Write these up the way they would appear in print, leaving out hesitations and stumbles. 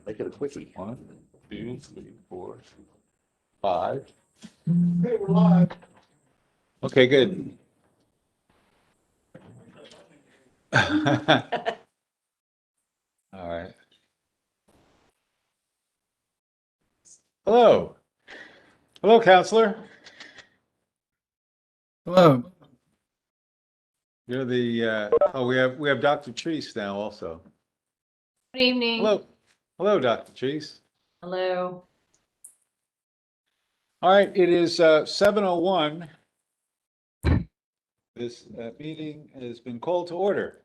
Make it a quickie. 1, 2, 3, 4, 5. Okay, we're live. Okay, good. All right. Hello. Hello, counselor. Hello. You're the we have Dr. Treese now also. Good evening. Hello. Hello, Dr. Treese. Hello. All right, it is 7:01. This meeting has been called to order.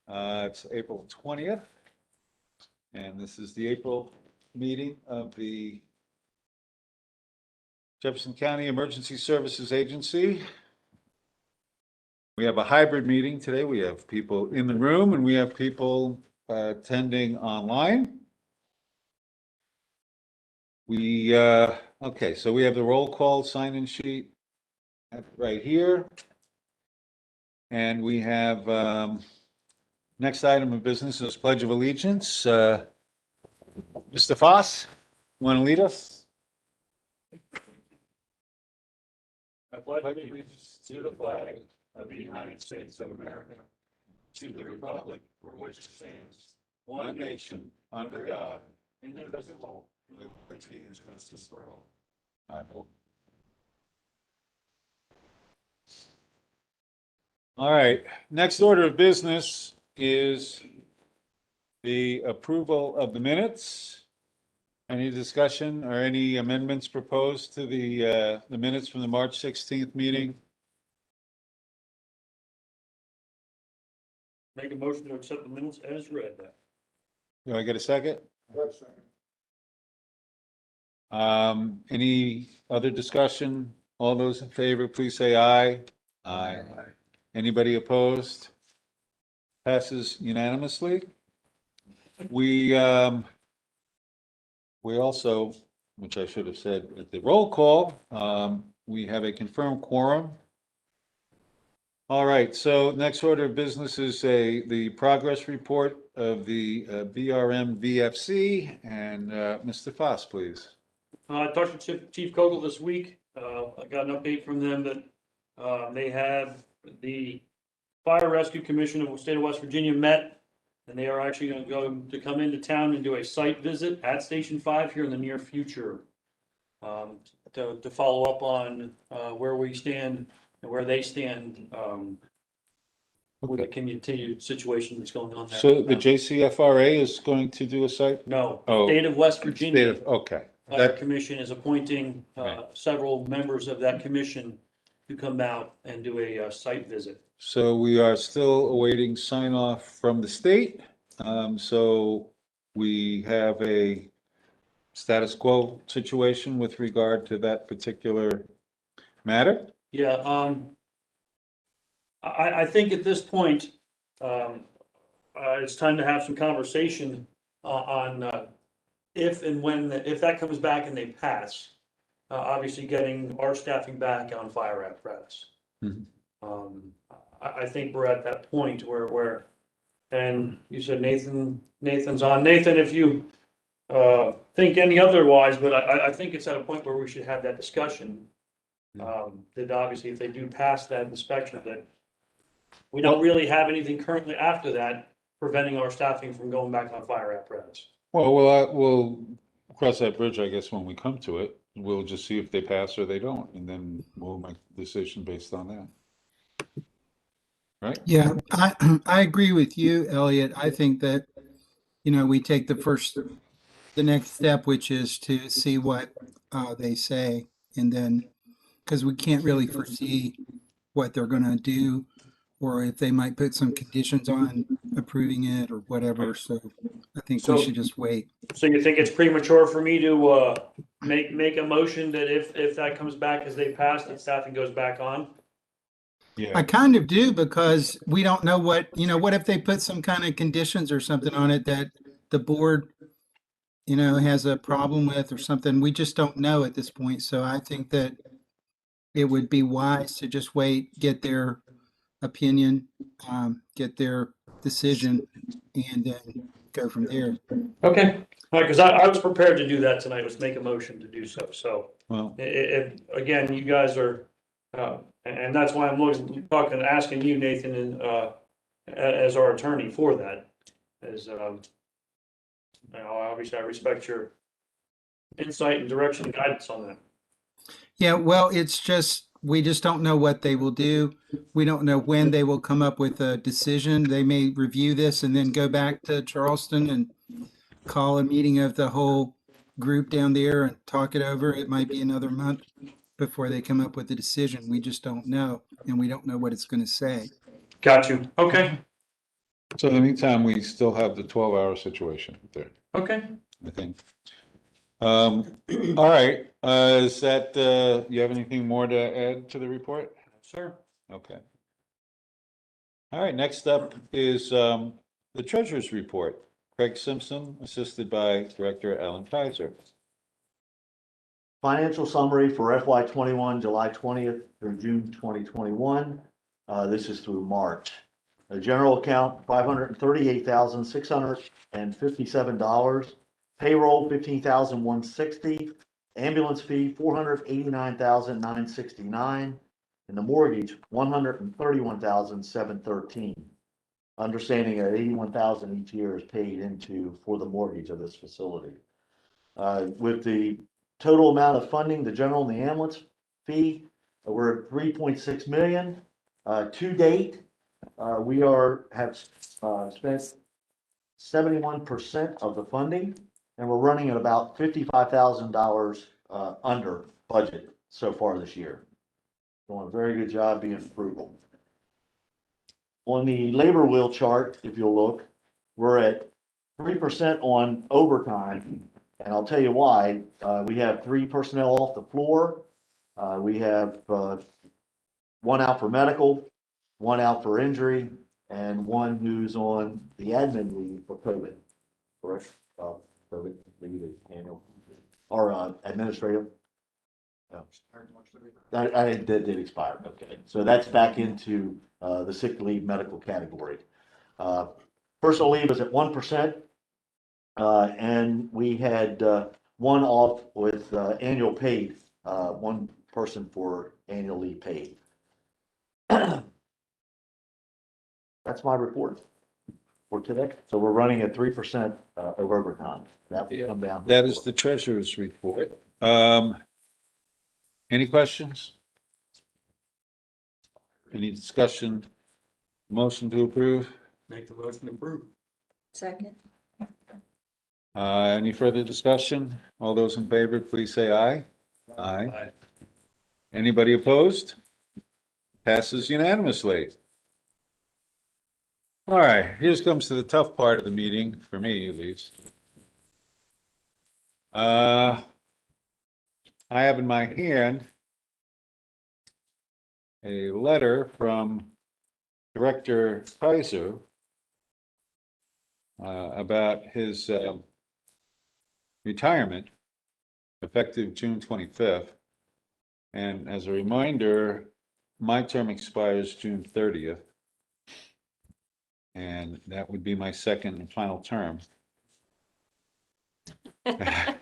It's April 20th, and this is the April meeting of the Jefferson County Emergency Services Agency. We have a hybrid meeting today. We have people in the room and we have people attending online. Okay, so we have the roll call sign-in sheet right here. And we have, next item of business is Pledge of Allegiance. Mr. Foss, want to lead us? I pledge allegiance to the flag of the United States of America, to the republic for which it stands, one nation, under God, indivisible, with liberty and justice for all. All right, next order of business is the approval of the minutes. Any discussion or any amendments proposed to the minutes from the March 16th meeting? Make a motion to accept the minutes as read. Do I get a second? Any other discussion? All those in favor, please say aye. Aye. Anybody opposed? Passes unanimously. We also, which I should have said at the roll call, we have a confirmed quorum. All right, so next order of business is the progress report of the BRM VFC, and Mr. Foss, please. I talked to Chief Kogel this week. I got an update from them that they have the Fire Rescue Commission of the state of West Virginia met, and they are actually going to come into town and do a site visit at Station 5 here in the near future, to follow up on where we stand and where they stand with the continued situation that's going on there. So the JCFRA is going to do a site? No, Oh. state of West Virginia. Okay. Fire Commission is appointing Right. several members of that commission to come out and do a site visit. So we are still awaiting sign off from the state. So we have a status quo situation with regard to that particular matter. Yeah, I think at this point, it's time to have some conversation on if and when, if that comes back and they pass, obviously getting our staffing back on fire apparatus. Mhm. I think we're at that point where, and you said Nathan's on. Nathan, if you think any otherwise, but I think it's at a point where we should have that discussion. That obviously if they do pass that inspection, that we don't really have anything currently after that preventing our staffing from going back on fire apparatus. Well, we'll cross that bridge, I guess, when we come to it. We'll just see if they pass or they don't, and then we'll make a decision based on that. Right? Yeah, I agree with you, Elliot. I think that, we take the next step, which is to see what they say. And then, because we can't really foresee what they're going to do, or if they might put some conditions on approving it or whatever. So I think we should just wait. So you think it's premature for me to make a motion that if that comes back as they pass, that staffing goes back on? Yeah. I kind of do, because we don't know what if they put some kind of conditions or something on it that the board has a problem with or something. We just don't know at this point. So I think that it would be wise to just wait, get their opinion, get their decision, and then go from there. Okay, all right, because I was prepared to do that tonight, was make a motion to do so, so. Well, Again, you guys are, and that's why I'm talking, asking you, Nathan, and, as our attorney for that, is, obviously I respect your insight and direction and guidance on that. Yeah, well, it's just, we just don't know what they will do. We don't know when they will come up with a decision. They may review this and then go back to Charleston and call a meeting of the whole group down there and talk it over. It might be another month before they come up with a decision. We just don't know, and we don't know what it's going to say. Got you, okay, so in the meantime, we still have the 12-hour situation there, okay. I think. All right, is that, you have anything more to add to the report? Sir, Okay. All right, next up is the treasurer's report. Craig Simpson, assisted by Director Alan Kaiser. Financial summary for FY 21, July 20th through June 2021. This is through March. The general account, $538,657. Payroll, $15,160. Ambulance fee, $489,969. And the mortgage, $131,713. Understanding that $81,000 each year is paid into for the mortgage of this facility. With the total amount of funding, the general and the ambulance fee, we're at 3.6 million. To date, we have spent 71% of the funding, and we're running at about $55,000 under budget so far this year. Doing a very good job being frugal. On the labor wheel chart, if you'll look, we're at 3% on overtime. And I'll tell you why. We have 3 personnel off the floor. We have 1 out for medical, 1 out for injury, and 1 who's on the admin leave for COVID. Correct? COVID leave, annual, or administrative. That did expire. Okay, so that's back into the sick leave medical category. Personal leave is at 1%. And we had 1 off with annual paid, 1 person for annual leave paid. That's my report for today. So we're running at 3% of overtime. That will come down. That is the treasurer's report. Any questions? Any discussion? Motion to approve? make the motion approved. Second. Any further discussion? All those in favor, please say aye. Aye. Anybody opposed? Passes unanimously. All right, here comes to the tough part of the meeting, for me at least. I have in my hand a letter from Director Kaiser about his retirement effective June 25th. And as a reminder, my term expires June 30th. And that would be my second and final term. Yeah,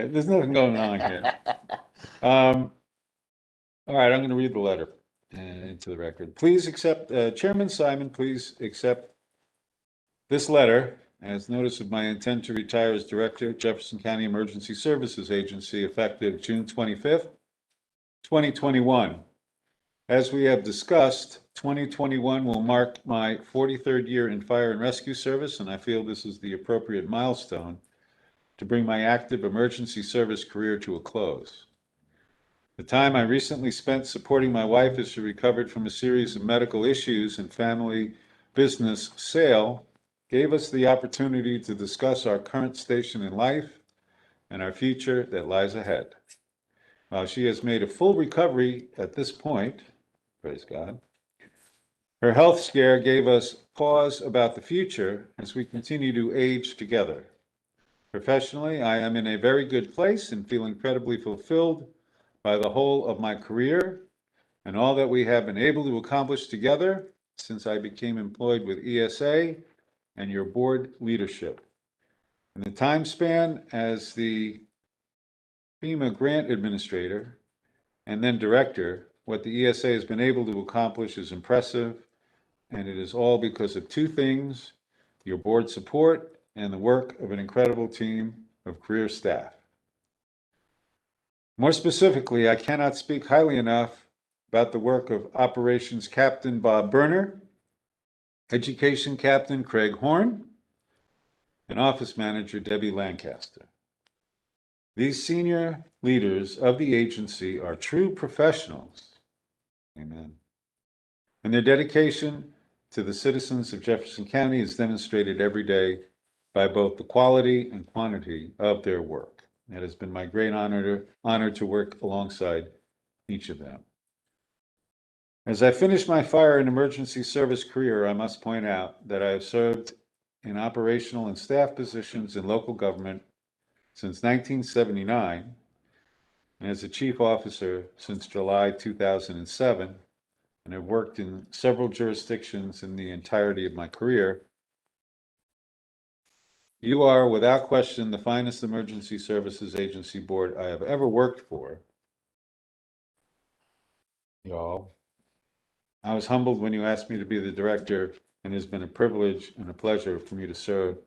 there's nothing going on here. All right, I'm going to read the letter into the record. Please accept, Chairman Simon, please accept this letter as notice of my intent to retire as Director, Jefferson County Emergency Services Agency, effective June 25th, 2021. As we have discussed, 2021 will mark my 43rd year in fire and rescue service, and I feel this is the appropriate milestone to bring my active emergency service career to a close. The time I recently spent supporting my wife as she recovered from a series of medical issues and family business sale gave us the opportunity to discuss our current station in life and our future that lies ahead. While she has made a full recovery at this point, praise God, Her health scare gave us pause about the future as we continue to age together. Professionally, I am in a very good place and feel incredibly fulfilled by the whole of my career and all that we have been able to accomplish together since I became employed with ESA and your board leadership. In the time span as the FEMA grant administrator and then director, what the ESA has been able to accomplish is impressive, and it is all because of two things: your board support and the work of an incredible team of career staff. More specifically, I cannot speak highly enough about the work of Operations Captain Bob Berner, Education Captain Craig Horn, and Office Manager Debbie Lancaster. These senior leaders of the agency are true professionals. Amen. And their dedication to the citizens of Jefferson County is demonstrated every day by both the quality and quantity of their work. It has been my great honor to work alongside each of them. As I finish my fire and emergency service career, I must point out that I have served in operational and staff positions in local government since 1979, and as a chief officer since July 2007, and have worked in several jurisdictions in the entirety of my career. You are, without question, the finest emergency services agency board I have ever worked for. Y'all. I was humbled when you asked me to be the director, and it has been a privilege and a pleasure for me to serve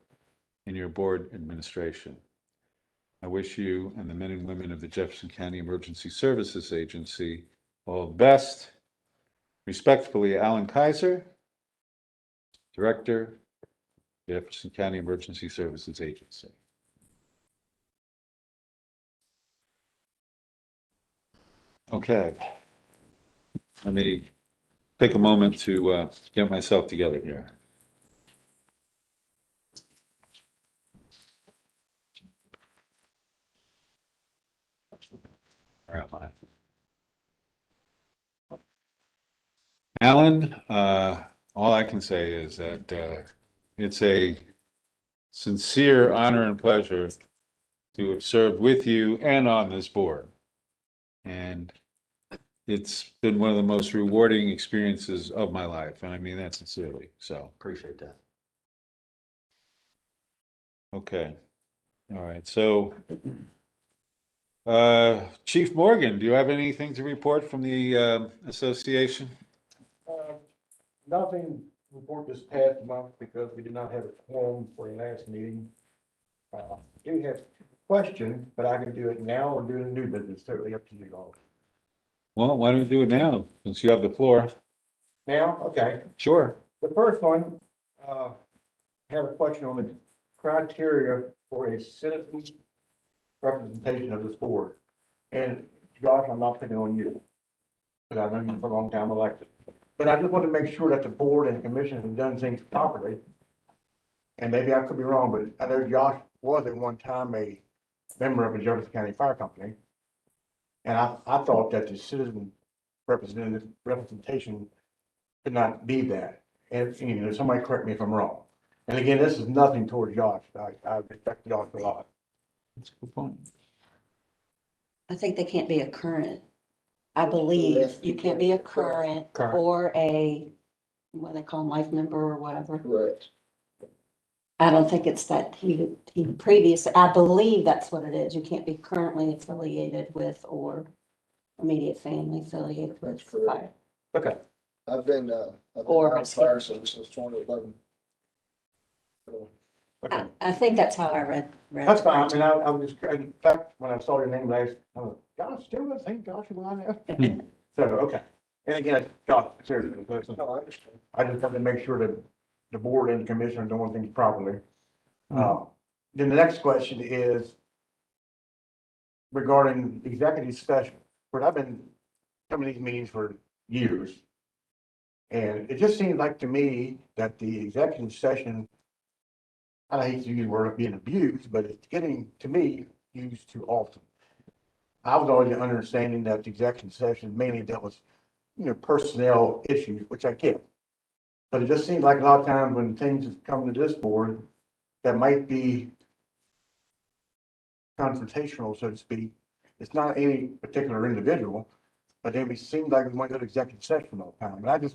in your board administration. I wish you and the men and women of the Jefferson County Emergency Services Agency all the best. Respectfully, Alan Kaiser, Director, Jefferson County Emergency Services Agency. Okay. Let me take a moment to get myself together here. Where am I? Alan, all I can say is that it's a sincere honor and pleasure to have served with you and on this board. And it's been one of the most rewarding experiences of my life, and I mean that sincerely, so. Appreciate that. Okay, all right, so Chief Morgan, do you have anything to report from the association? Nothing to report this past month because we did not have a quorum for the last meeting. Do have a question, but I can do it now or do it in new business, totally up to you all. Well, why don't we do it now, since you have the floor? Now, okay, Sure. the first one, I have a question on the criteria for a citizen representation of this board. And Josh, I'm not picking on you, but I've known you for a long time elected. But I just want to make sure that the board and the commission have done things properly. And maybe I could be wrong, but I know Josh was at one time a member of the Jefferson County Fire Company. And I thought that the citizen representation could not be that. And, you know, somebody correct me if I'm wrong. And again, this is nothing towards Josh. I respect Josh a lot. That's a good point. I think they can't be a current. I believe you can't be a current Current. or a, what they call them, life member or whatever. Correct. I don't think it's that he previous, I believe that's what it is. You can't be currently affiliated with or immediate family affiliated with fire. Okay. I've been Or on fire service since 2011. Okay. I think that's how I read. That's fine. I mean, I was just, in fact, when I saw your name last, I was, Josh, still the same Josh who I know. So, okay. And again, Josh, seriously, listen, No, I understand. I just wanted to make sure that the board and the commission are doing things properly. Then the next question is regarding executive session. But I've been coming to these meetings for years. And it just seems like to me that the executive session, I hate to use the word of being abused, but it's getting, to me, used too often. I was always under understanding that the executive session mainly dealt with, you know, personnel issues, which I get. But it just seems like a lot of times when things come to this board, that might be confrontational, so to speak. It's not any particular individual, but then it seems like we might go to executive session all the time. And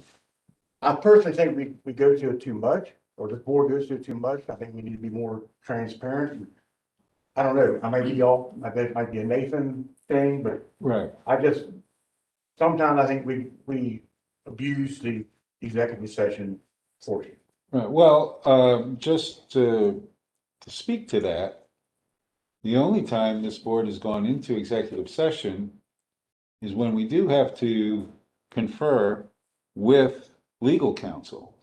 I personally think we go to it too much, or the board goes to it too much. I think we need to be more transparent. I don't know, I might be all, I bet it might be a Nathan thing, but Right. sometimes I think we abuse the executive session portion. Right, well, just to speak to that, the only time this board has gone into executive session is when we do have to confer with legal counsel.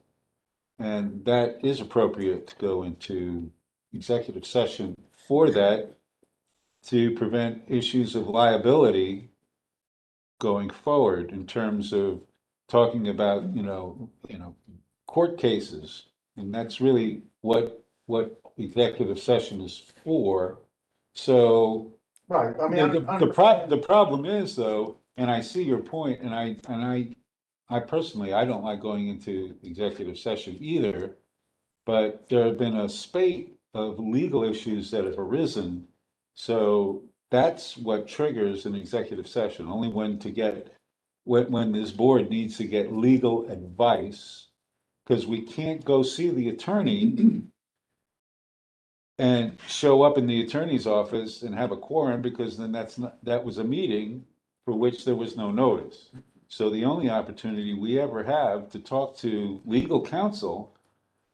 And that is appropriate to go into executive session for that, to prevent issues of liability going forward in terms of talking about, court cases. And that's really what executive session is for. So Right, I mean, the problem is though, and I see your point, and I personally, I don't like going into executive session either. But there have been a spate of legal issues that have arisen. So that's what triggers an executive session, only when this board needs to get legal advice. Because we can't go see the attorney and show up in the attorney's office and have a quorum, because then that was a meeting for which there was no notice. So the only opportunity we ever have to talk to legal counsel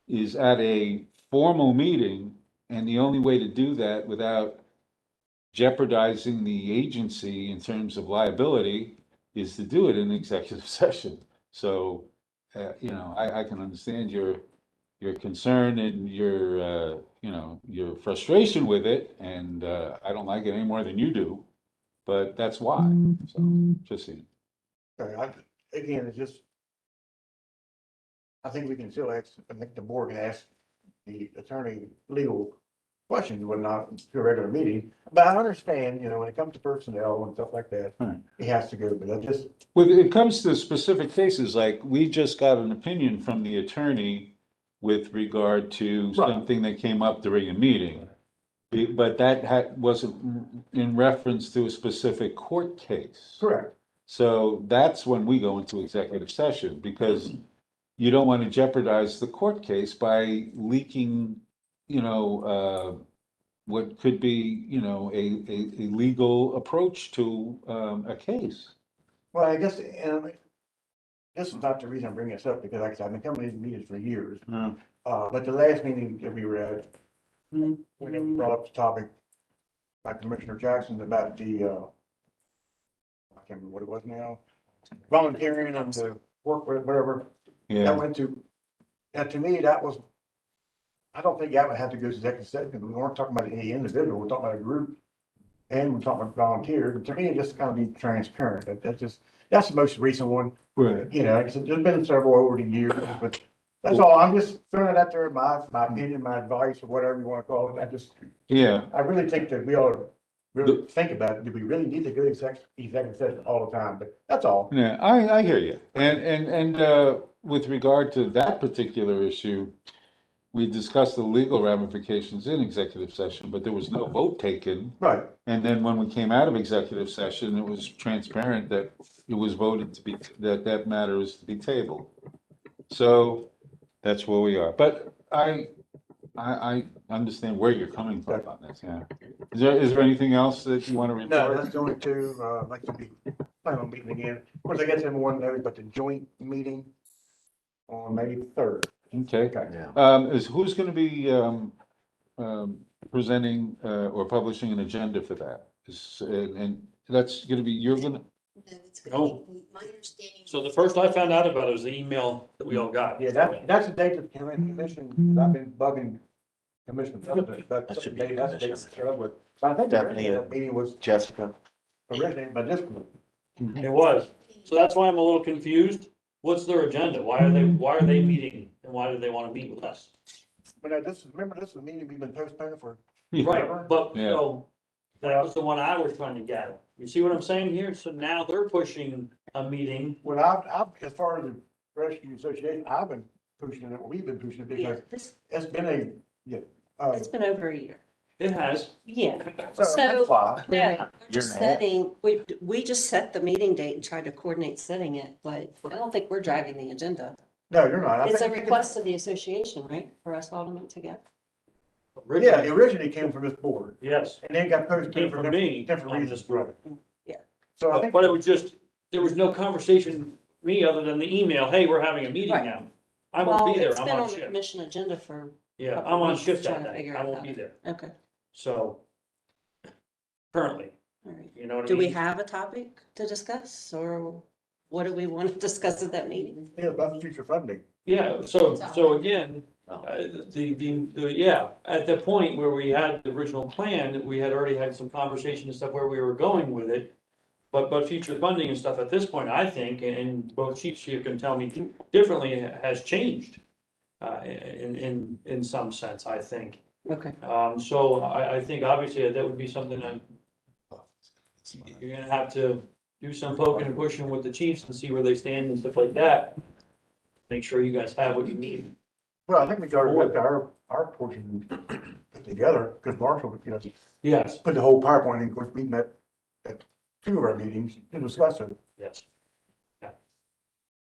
is at a formal meeting, and the only way to do that without jeopardizing the agency in terms of liability is to do it in executive session. So, I can understand your concern and your frustration with it, and I don't like it any more than you do, but that's why. So, just saying. again, it's just, I think we can still ask, I think the board can ask the attorney legal questions, but not to a regular meeting. But I understand, when it comes to personnel and stuff like that, Right. he has to go, but I just, When it comes to specific cases, like we just got an opinion from the attorney with regard to Right. something that came up during a meeting. But that wasn't in reference to a specific court case. correct. So that's when we go into executive session, because you don't want to jeopardize the court case by leaking, what could be, a legal approach to a case. Well, I guess, and this is not the reason I'm bringing this up, because like I said, I've been coming to these meetings for years. But the last meeting that we were at, we brought up the topic by Commissioner Jackson about the, I can't remember what it was now, volunteering and the work with whatever. That Yeah, went to, and to me, that was, I don't think that would have to go to executive session. We weren't talking about any individual, we're talking about a group. And we're talking about volunteers. And to me, it just kind of be transparent. That's the most recent one. right. Like I said, there's been several over the years, but that's all. I'm just throwing it out there, my opinion, my advice, or whatever you want to call it. Yeah, I really think that we ought to really think about it. Do we really need to go to executive session all the time? But that's all. yeah, I hear you. And with regard to that particular issue, we discussed the legal ramifications in executive session, but there was no vote taken. Right. And then when we came out of executive session, it was transparent that it was voted to be, that matter is to be tabled. So that's where we are. But I understand where you're coming from on this, yeah. Is there anything else that you want to No, report? that's the only two, like to be, plan on meeting again. Of course, I guess everyone knows, but the joint meeting on May 3rd. Okay. Yeah. Who's going to be presenting or publishing an agenda for that? And that's going to be, you're going to, Oh. So the first I found out about it was the email that we all got. Yeah, that's the date that came in commission, 'cause I've been bugging commission. That should be That's the date commission. to show up with. But I think Stephanie, that meeting was Jessica. originated by this group. It was. So that's why I'm a little confused. What's their agenda? Why are they meeting? And why do they want to meet with us? But remember, this is a meeting we've been postponing for. Right, but Yeah. so that was the one I was trying to get. You see what I'm saying here? So now they're pushing a meeting. Well, as far as the rescue association, I've been pushing it, we've been pushing it Yeah, because this, it's been it's been over a year. It has. Yeah. so that's why. Yeah, just and a half. setting, we just set the meeting date and tried to coordinate setting it, but I don't think we're driving the agenda. No, you're not. I It's a think- request of the association, right, for us all to meet together? Yeah, it originally came from this board, Yes, and then got posted came for from me different on reasons. this board. Yeah. So I think. But it was just, there was no conversation, me, other than the email, hey, we're having a meeting Right. now. I won't be there, Well, I'm it's been on on the shift. commission agenda for, Yeah, couple I'm on weeks shift trying that to day, figure I out won't how be to- there. okay, So currently, all right. you know what I Do we mean? have a topic to discuss, or what do we want to discuss at that meeting? Yeah, about future funding. Yeah, so again, Oh. yeah, at the point where we had the original plan, we had already had some conversation and stuff where we were going with it. But future funding and stuff at this point, I think, and both chiefs here can tell me differently, has changed. In some sense, I think. Okay, So I think obviously that would be something that you're gonna have to do some poking and pushing with the chiefs and see where they stand and stuff like that. Make sure you guys have what you need. Well, I think we got our portion put together, because Marshall, Yes, put the whole PowerPoint in, of course, we met at 2 of our meetings to discuss it. yes. Yeah.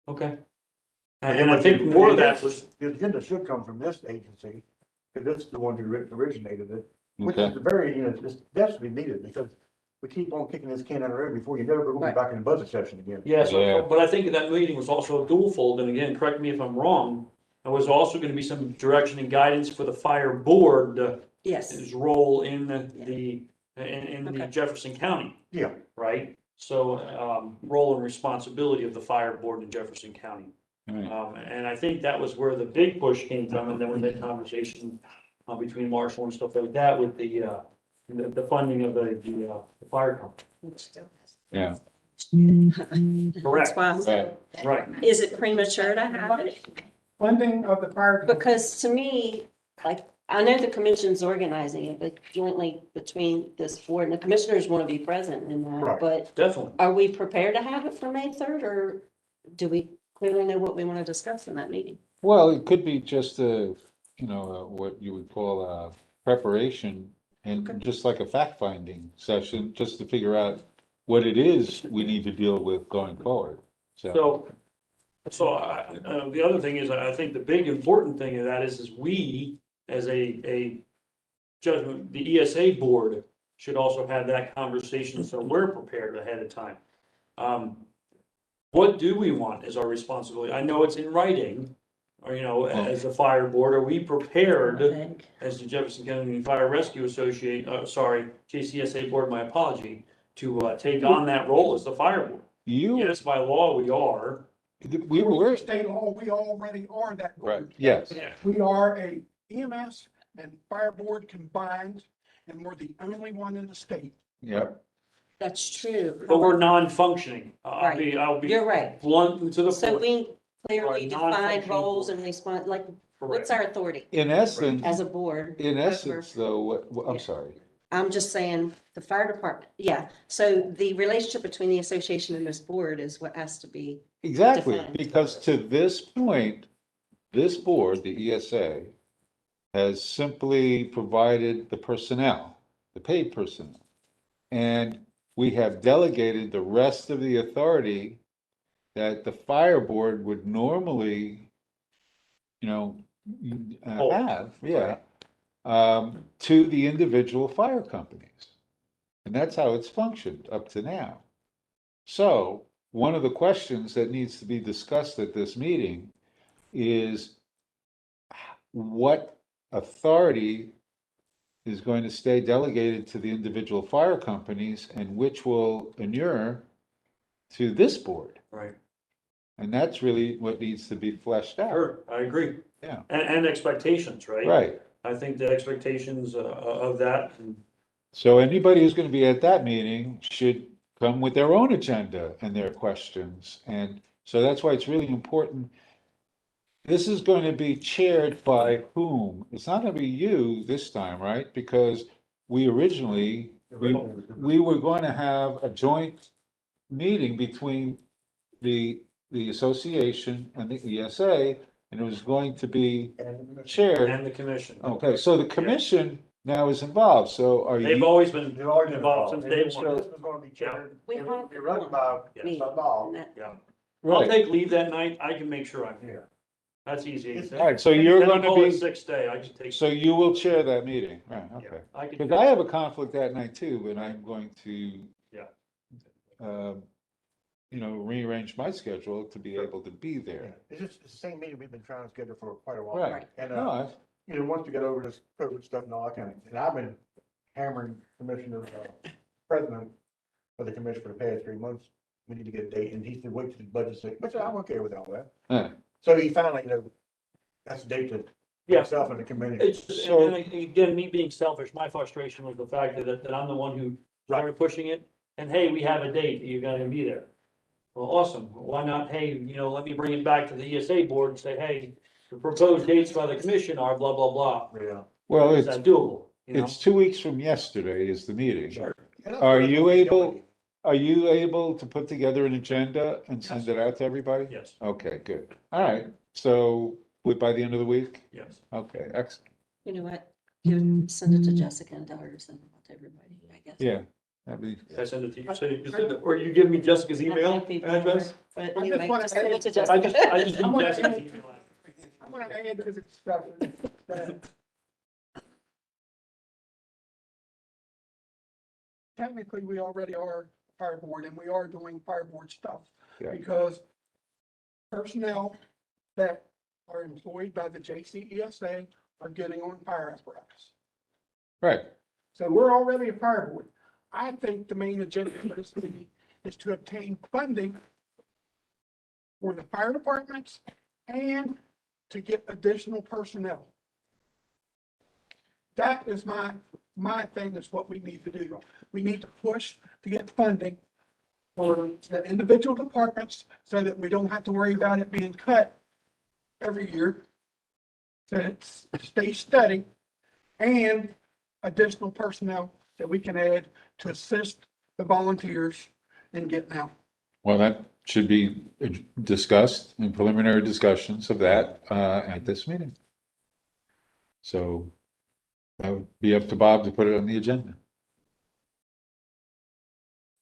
Okay. And I think more of that was, The agenda should come from this agency, because this is the one who originated it, which Okay. is very, it's desperately needed, because we keep on kicking this can down the road before you know it, we're going Right. back in the budget session again. yes, Yeah. but I think that meeting was also dual-fold, and again, correct me if I'm wrong. There was also gonna be some direction and guidance for the fire board, yes, his role in the Okay. Jefferson County, Yeah, right? So, role and responsibility of the fire board in Jefferson County. All right. And I think that was where the big push came from, and then with that conversation, between Marshall and stuff like that with the funding of the fire company. Yeah, that's Correct, why, right. right. is it premature to have it? funding of the fire. Because to me, like, I know the commission's organizing it, but jointly between this board, and the commissioners want to be present in that, Right. but Definitely. are we prepared to have it for May 3rd, or do we clearly know what we want to discuss in that meeting? Well, it could be just what you would call a preparation and Okay. just like a fact-finding session, just to figure out what it is we need to deal with going forward. So the other thing is, I think the big important thing of that is we, as a judgment, the ESA board should also have that conversation, so we're prepared ahead of time. What do we want as our responsibility? I know it's in writing, or, as a fire board, are we prepared Vague. as the Jefferson County Fire Rescue JCESA board, my apology, to take on that role as the fire board? Yes, by law, we are. We were, State law, we already are that. right, yes, We are a EMS and fire board combined, and we're the only one in the state. yep, That's true. But we're non-functioning. I'll be You're right. blunt and to the So point. we clearly Right, define non-functioning roles board. and respond, like, what's Correct. our authority in essence, as a board? in over- essence, though, I'm Yeah. sorry. I'm just saying, the fire department, yeah, so the relationship between the association and this board is what has to be, Exactly, Defined. because to this point, this board, the ESA, has simply provided the personnel, the paid personnel. And we have delegated the rest of the authority that the fire board would normally, have, yeah, to the individual fire companies. And that's how it's functioned up to now. So one of the questions that needs to be discussed at this meeting is what authority is going to stay delegated to the individual fire companies and which will inure to this board. Right. And that's really what needs to be fleshed out. Sure, I agree. Yeah. And expectations, right? Right. I think the expectations of that, So anybody who's going to be at that meeting should come with their own agenda and their questions. And so that's why it's really important. This is going to be chaired by whom? It's not going to be you this time, right? Because we originally, we were going to have a joint meeting between the association and the ESA, and it was going to be And chaired. And the commission. Okay, so the commission now is involved, so are They've you, always been they're already involved since day And one. This was gonna be chaired. We and had be run by Yes. Bob. Yeah. I'll right, take leave that night. I can make sure I'm Yeah. here. That's easy. all right, so you're Then gonna call it be, sixth day. I can take. so you will chair that meeting, right, okay. I can. Because I have a conflict that night too, but I'm going to. Yeah. Um, rearrange my schedule to be able to be Yeah, there. it's just it's the same meeting we've been trying to schedule for quite a while. Right, And, no, once we get over this COVID stuff and all that kind of, and I've been hammering Commissioner, President of the commission for the past 3 months. We need to get a date, and he said, wait till the budget's safe, which I'm okay with all that. Yeah. So he finally, that's the date that Yeah. himself and the committee. It's, and again, me being selfish, my frustration was the fact that I'm the one who started pushing it. And hey, we have a date, you're gonna be there. Well, awesome. Why not, hey, let me bring it back to the ESA board and say, hey, the proposed dates by the commission are blah, blah, blah. Yeah. well, Is that doable? it's 2 weeks from yesterday is the meeting. Sure. And Are that's you what able- Are you able to put together an agenda and send it out to everybody? Yes, Okay, good. All right, so by the end of the week? yes. Okay, excellent. You know what? You send it to Jessica and Dars and to everybody, I guess. Yeah, that'd be, I send it to you, so you send it, or you give me Jessica's That email might be better, address? But I just anyway, wanna just send it to I Jessica. just I'm need gonna Jessica's add- email. I'm gonna add to the discussion that technically, we already are fire board and we are doing fire board stuff. Yeah. Because personnel that are employed by the JCESA are getting on fire apparatus. right, So we're already a fire board. I think the main agenda for this meeting is to obtain funding for the fire departments and to get additional personnel. That is my thing, is what we need to do. We need to push to get funding for the individual departments so that we don't have to worry about it being cut every year. So it stays steady, and additional personnel that we can add to assist the volunteers in getting out. well, that should be discussed in preliminary discussions of that, at this meeting. So that would be up to Bob to put it on the agenda.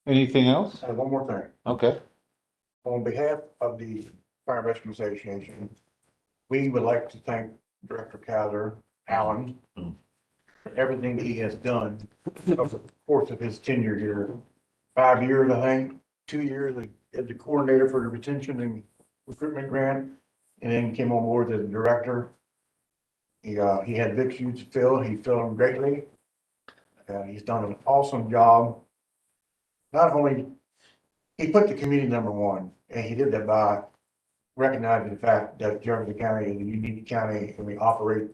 Anything else? One more thing. Okay, On behalf of the Fire and Rescue Association, we would like to thank Director Kaiser, Allen, for everything he has done over the course of his tenure here. 5 years, I think, 2 years as the coordinator for the retention and recruitment grant, and then came on board as the director. He had big shoes to fill. He filled them greatly. He's done an awesome job. Not only, he put the community number one, and he did that by recognizing the fact that Jefferson County is a unique county, and we operate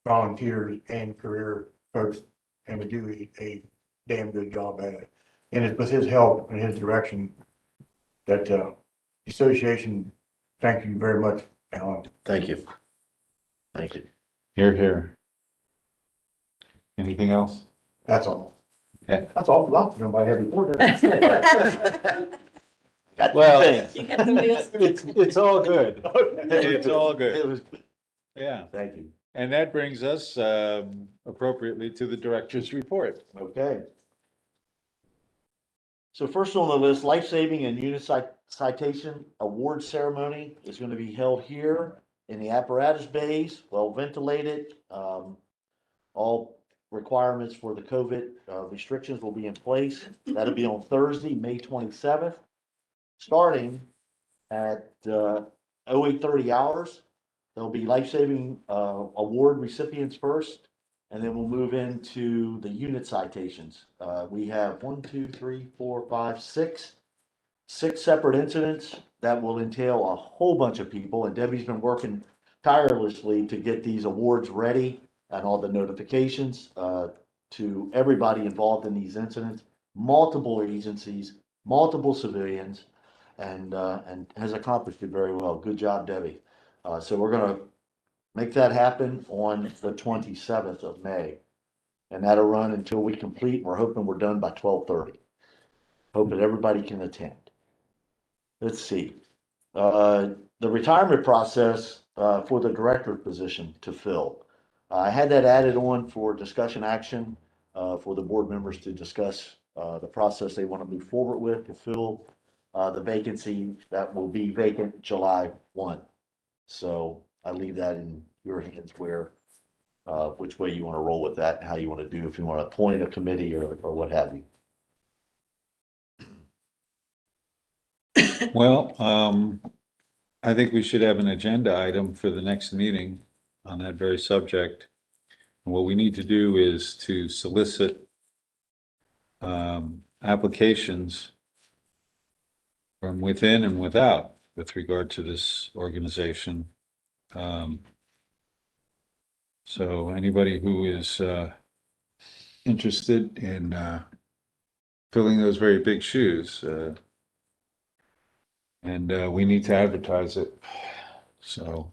volunteers and career folks, and we do a damn good job at it. And it was his help and his direction that, the association, thank you very much, Alan. Thank you. Thank you. here. Anything else? That's all. Yeah. That's all, lots of nobody had before. Well, You got the wheels. it's all good. It's all It good. was, Yeah, thank you. and that brings us, appropriately to the director's report. Okay. So first on the list, Life Saving and Unit Citation Award Ceremony is going to be held here in the apparatus bays, well ventilated. All requirements for the COVID restrictions will be in place. That'll be on Thursday, May 27th, starting at 08:30 hours. There'll be life-saving award recipients first, and then we'll move into the unit citations. We have 6 separate incidents that will entail a whole bunch of people, and Debbie's been working tirelessly to get these awards ready and all the notifications to everybody involved in these incidents, multiple agencies, multiple civilians, and has accomplished it very well. Good job, Debbie. So we're gonna make that happen on the 27th of May. And that'll run until we complete. We're hoping we're done by 12:30. Hope that everybody can attend. Let's see. the retirement process, for the director position to fill. I had that added on for discussion action, for the board members to discuss, the process they want to move forward with to fill, the vacancy that will be vacant July 1. So I leave that in your hands where, which way you want to roll with that, and how you want to do, if you want to appoint a committee or what have you. Well, I think we should have an agenda item for the next meeting on that very subject. And what we need to do is to solicit applications from within and without with regard to this organization. So anybody who is interested in filling those very big shoes, and we need to advertise it. So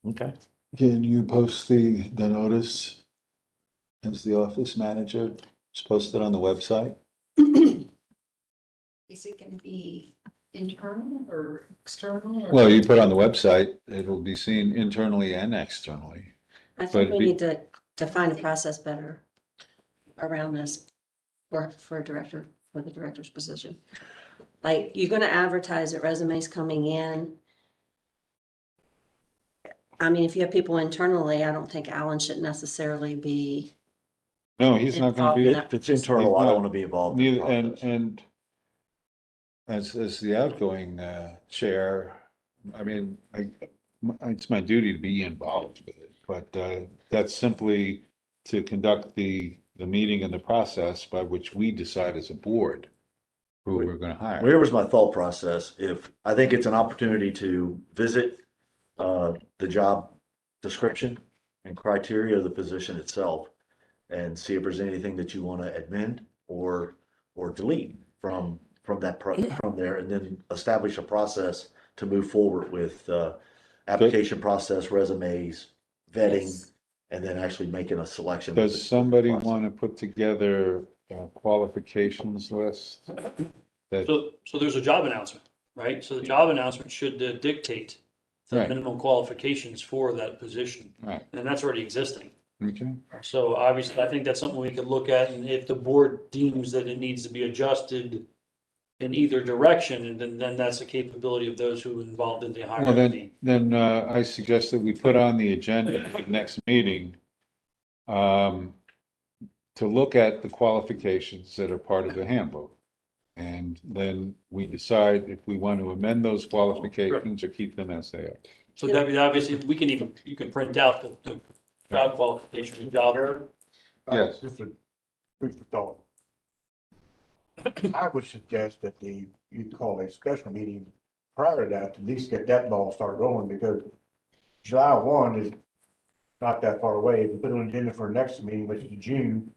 Okay. can you post the notice as the office manager? It's posted on the website? Is it gonna be internal or external? Well, you put on the website, it'll be seen internally and externally. I but think we be- need to define a process better around this for a director, for the director's position. Like, you're gonna advertise it, resumes coming in. I mean, if you have people internally, I don't think Alan should necessarily be No, he's not gonna involved in be, that. If it's internal, I don't want to be involved. in the neither, process. and as the outgoing chair, I mean, it's my duty to be involved with it, but that's simply to conduct the meeting and the process by which we decide as a board who we're gonna hire. Where was my thought process? If, I think it's an opportunity to visit, the job description and criteria of the position itself and see if there's anything that you want to amend or delete from from there, and then establish a process to move forward with, application process, resumes, vetting, Yes. and then actually making a selection. Does somebody want to put together a qualifications list? That, So there's a job announcement, right? So the job announcement should dictate the Right. minimum qualifications for that position, right, and that's already existing. okay, So obviously, I think that's something we could look at, and if the board deems that it needs to be adjusted in either direction, and then that's the capability of those who are involved in the well, hierarchy. then I suggest that we put on the agenda for the next meeting to look at the qualifications that are part of the handbook. And then we decide if we want to amend those qualifications or keep them as they are. So Debbie, obviously, you can print out the job qualification, job. Yes. Just a food for thought. I would suggest that you call a special meeting prior to that, to at least get that ball start rolling, because July 1 is not that far away. If you put it on the agenda for next meeting, which is June,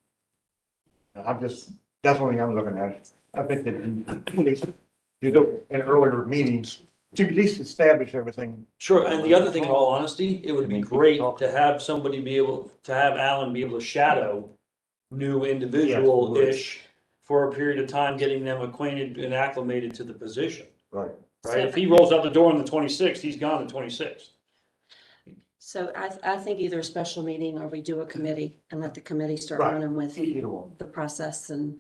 that's one thing I'm looking at. I think that you do in earlier meetings to at least establish everything. Sure, and the other thing, in all honesty, it would be great to have somebody to have Alan be able to shadow new individual-ish for a period of time, getting them acquainted and acclimated to the position, Right. right? If he rolls out the door on the 26th, he's gone the 26th. So I think either a special meeting or we do a committee and let the committee start Right. running with Either one. the process and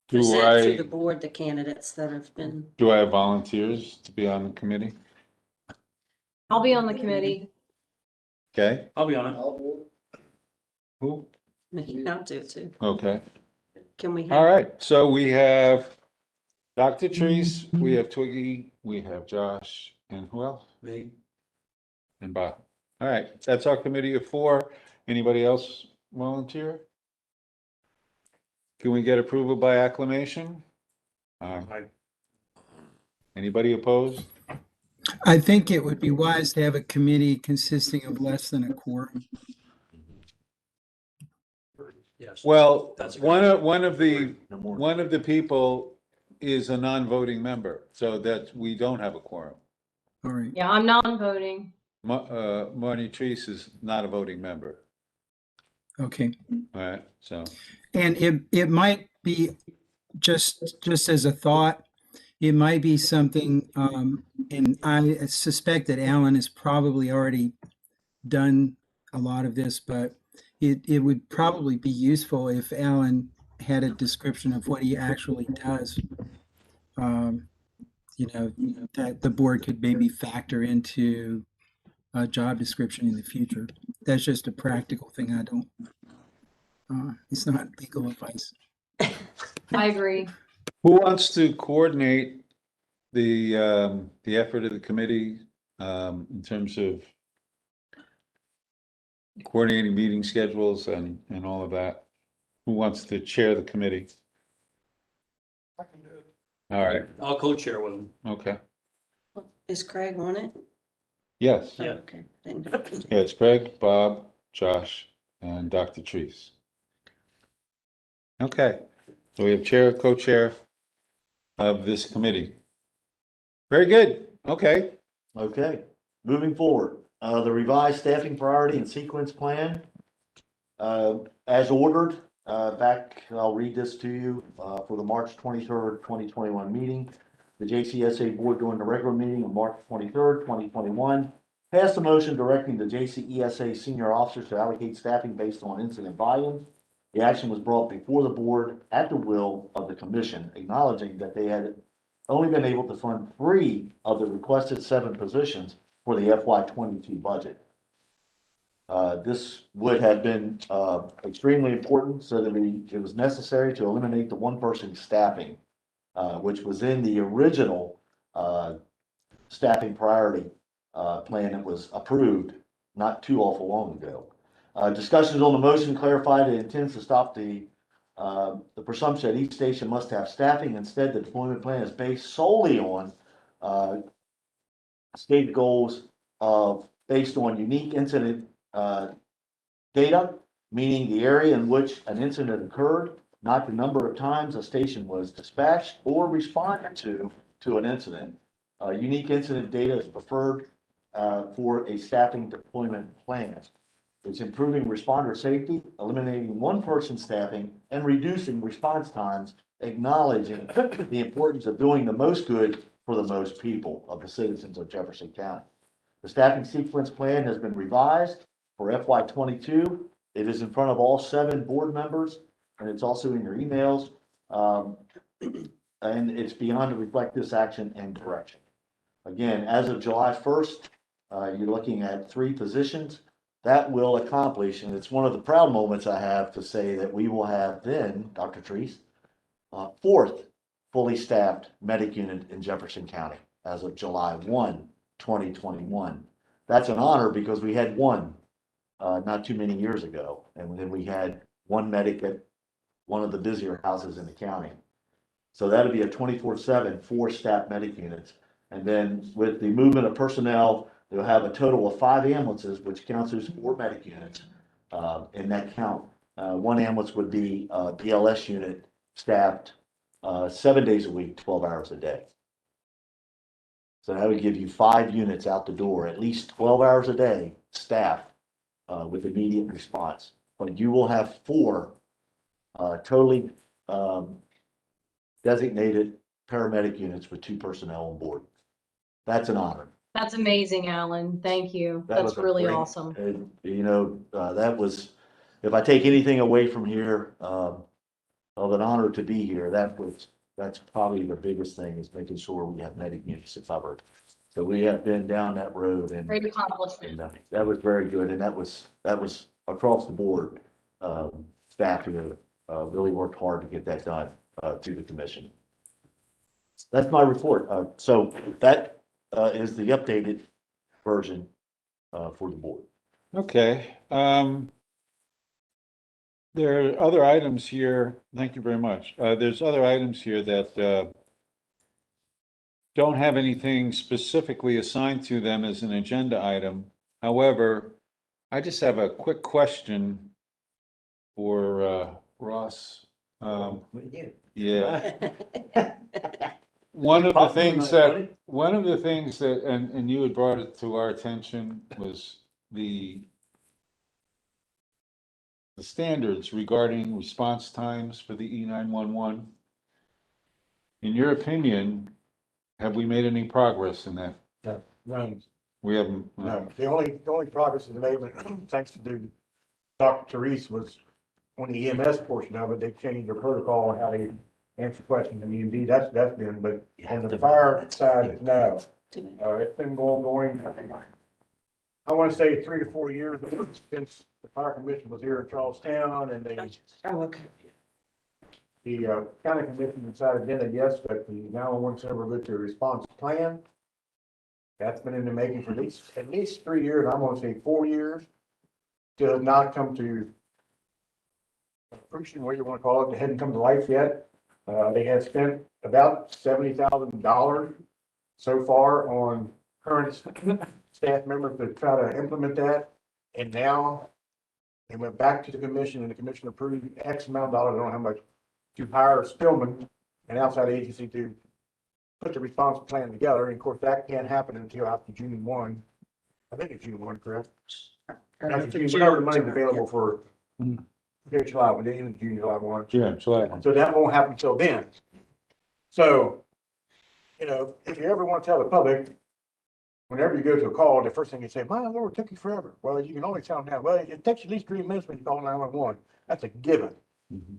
Do present to the I, board the candidates that have been, do I have volunteers to be on the committee? I'll be on the committee. Okay, I'll be on it. I'll- who? making out to it too. Okay, Can we all have, right, so we have Dr. Treese, we have Twiggy, we have Josh, and who else? Me. And Bob. All right, that's our committee of four. Anybody else volunteer? Can we get approval by acclamation? Anybody opposed? I think it would be wise to have a committee consisting of less than a quorum. Yes. Well, That's a one of the, No more. one of the people is a non-voting member, so that we don't have a quorum. All right. Yeah, I'm non-voting. Marnie Treese is not a voting member, Okay. all right, so, And it might be just as a thought, It might be something, and I suspect that Alan has probably already done a lot of this, but it would probably be useful if Alan had a description of what he actually does. Um, you know, that the board could maybe factor into a job description in the future. That's just a practical thing. I don't, it's not legal advice. I agree. Who wants to coordinate the effort of the committee, in terms of coordinating meeting schedules and all of that? Who wants to chair the committee? I can do it. All right, I'll co-chair with them. okay. Is Craig on it? Yes, Yeah. Okay. Then- yeah, it's Craig, Bob, Josh, and Dr. Treese. Okay, so we have chair, co-chair of this committee. Very good, okay. Okay, moving forward, the revised staffing priority and sequence plan. As ordered, back, I'll read this to you, for the March 23rd, 2021 meeting. The JCSA board during the regular meeting of March 23rd, 2021, passed a motion directing the JCESA senior officers to allocate staffing based on incident volume. The action was brought before the board at the will of the commission, acknowledging that they had only been able to fund 3 of the requested 7 positions for the FY 22 budget. This would have been extremely important so that it was necessary to eliminate the one-person staffing, which was in the original staffing priority plan that was approved not too awful long ago. Discussions on the motion clarified it intends to stop the presumption that each station must have staffing. Instead, the deployment plan is based solely on state goals based on unique incident data, meaning the area in which an incident occurred, not the number of times a station was dispatched or responded to an incident. Unique incident data is preferred for a staffing deployment plan. It's improving responder safety, eliminating one-person staffing, and reducing response times, acknowledging the importance of doing the most good for the most people of the citizens of Jefferson County. The staffing sequence plan has been revised for FY 22. It is in front of all 7 board members, and it's also in your emails. And it's beyond to reflect this action and direction. Again, as of July 1st, you're looking at 3 positions. That will accomplish, and it's one of the proud moments I have to say that we will have then, Dr. Treese, 4th fully staffed medic unit in Jefferson County as of July 1, 2021. That's an honor because we had 1 not too many years ago, and then we had 1 medic at one of the busier houses in the county. So that'd be a 24/7, 4 staff medic units. And then with the movement of personnel, they'll have a total of 5 ambulances, which counts as 4 medic units in that count. 1 ambulance would be a BLS unit staffed 7 days a week, 12 hours a day. So that would give you 5 units out the door, at least 12 hours a day, staffed with immediate response. But you will have 4 totally designated paramedic units with 2 personnel on board. That's an honor. That's amazing, Alan. Thank you. That That's was a really great- awesome. And, that was, if I take anything away from here, of an honor to be here, that's probably the biggest thing, is making sure we have medic units covered. So we have been down that road, and Great accomplishment. that was very good, and that was across the board. Staff here really worked hard to get that done to the commission. That's my report. So that is the updated version for the board. Okay, there are other items here, thank you very much. There's other items here that don't have anything specifically assigned to them as an agenda item. However, I just have a quick question for Ross. Yeah, one of the things that, and you had brought it to our attention, was the standards regarding response times for the E911. In your opinion, have we made any progress in that? No, We haven't. no. The only progress is made, thanks to Dr. Therese, was on the EMS portion of it, they changed their protocol on how they answer questions in EMD, that's been, but on the fire side, no. It's been going, I want to say 3 to 4 years since the fire commission was here in Charlestown, and Oh, okay. the county commission decided then that yes, that the 911 center will go to a response plan. That's been in the making for at least 3 years, I'm gonna say 4 years. Still has not come to fruition, what you wanna call it, it hadn't come to life yet. They have spent about $70,000 so far on current staff members to try to implement that. And now they went back to the commission and the commission approved X amount of dollars, I don't know how much, to hire Spillman, an outside agency, to put the response plan together. And of course, that can't happen until after June 1. I think it's June 1, correct? After June, whenever the money's available for July, when they end June, July 1. Yeah, July. So that won't happen until then. So, if you ever want to tell the public, whenever you go to a call, the first thing you say, my Lord, it took you forever. Well, you can always tell them that. Well, it takes at least 3 minutes when you call 911. That's a given.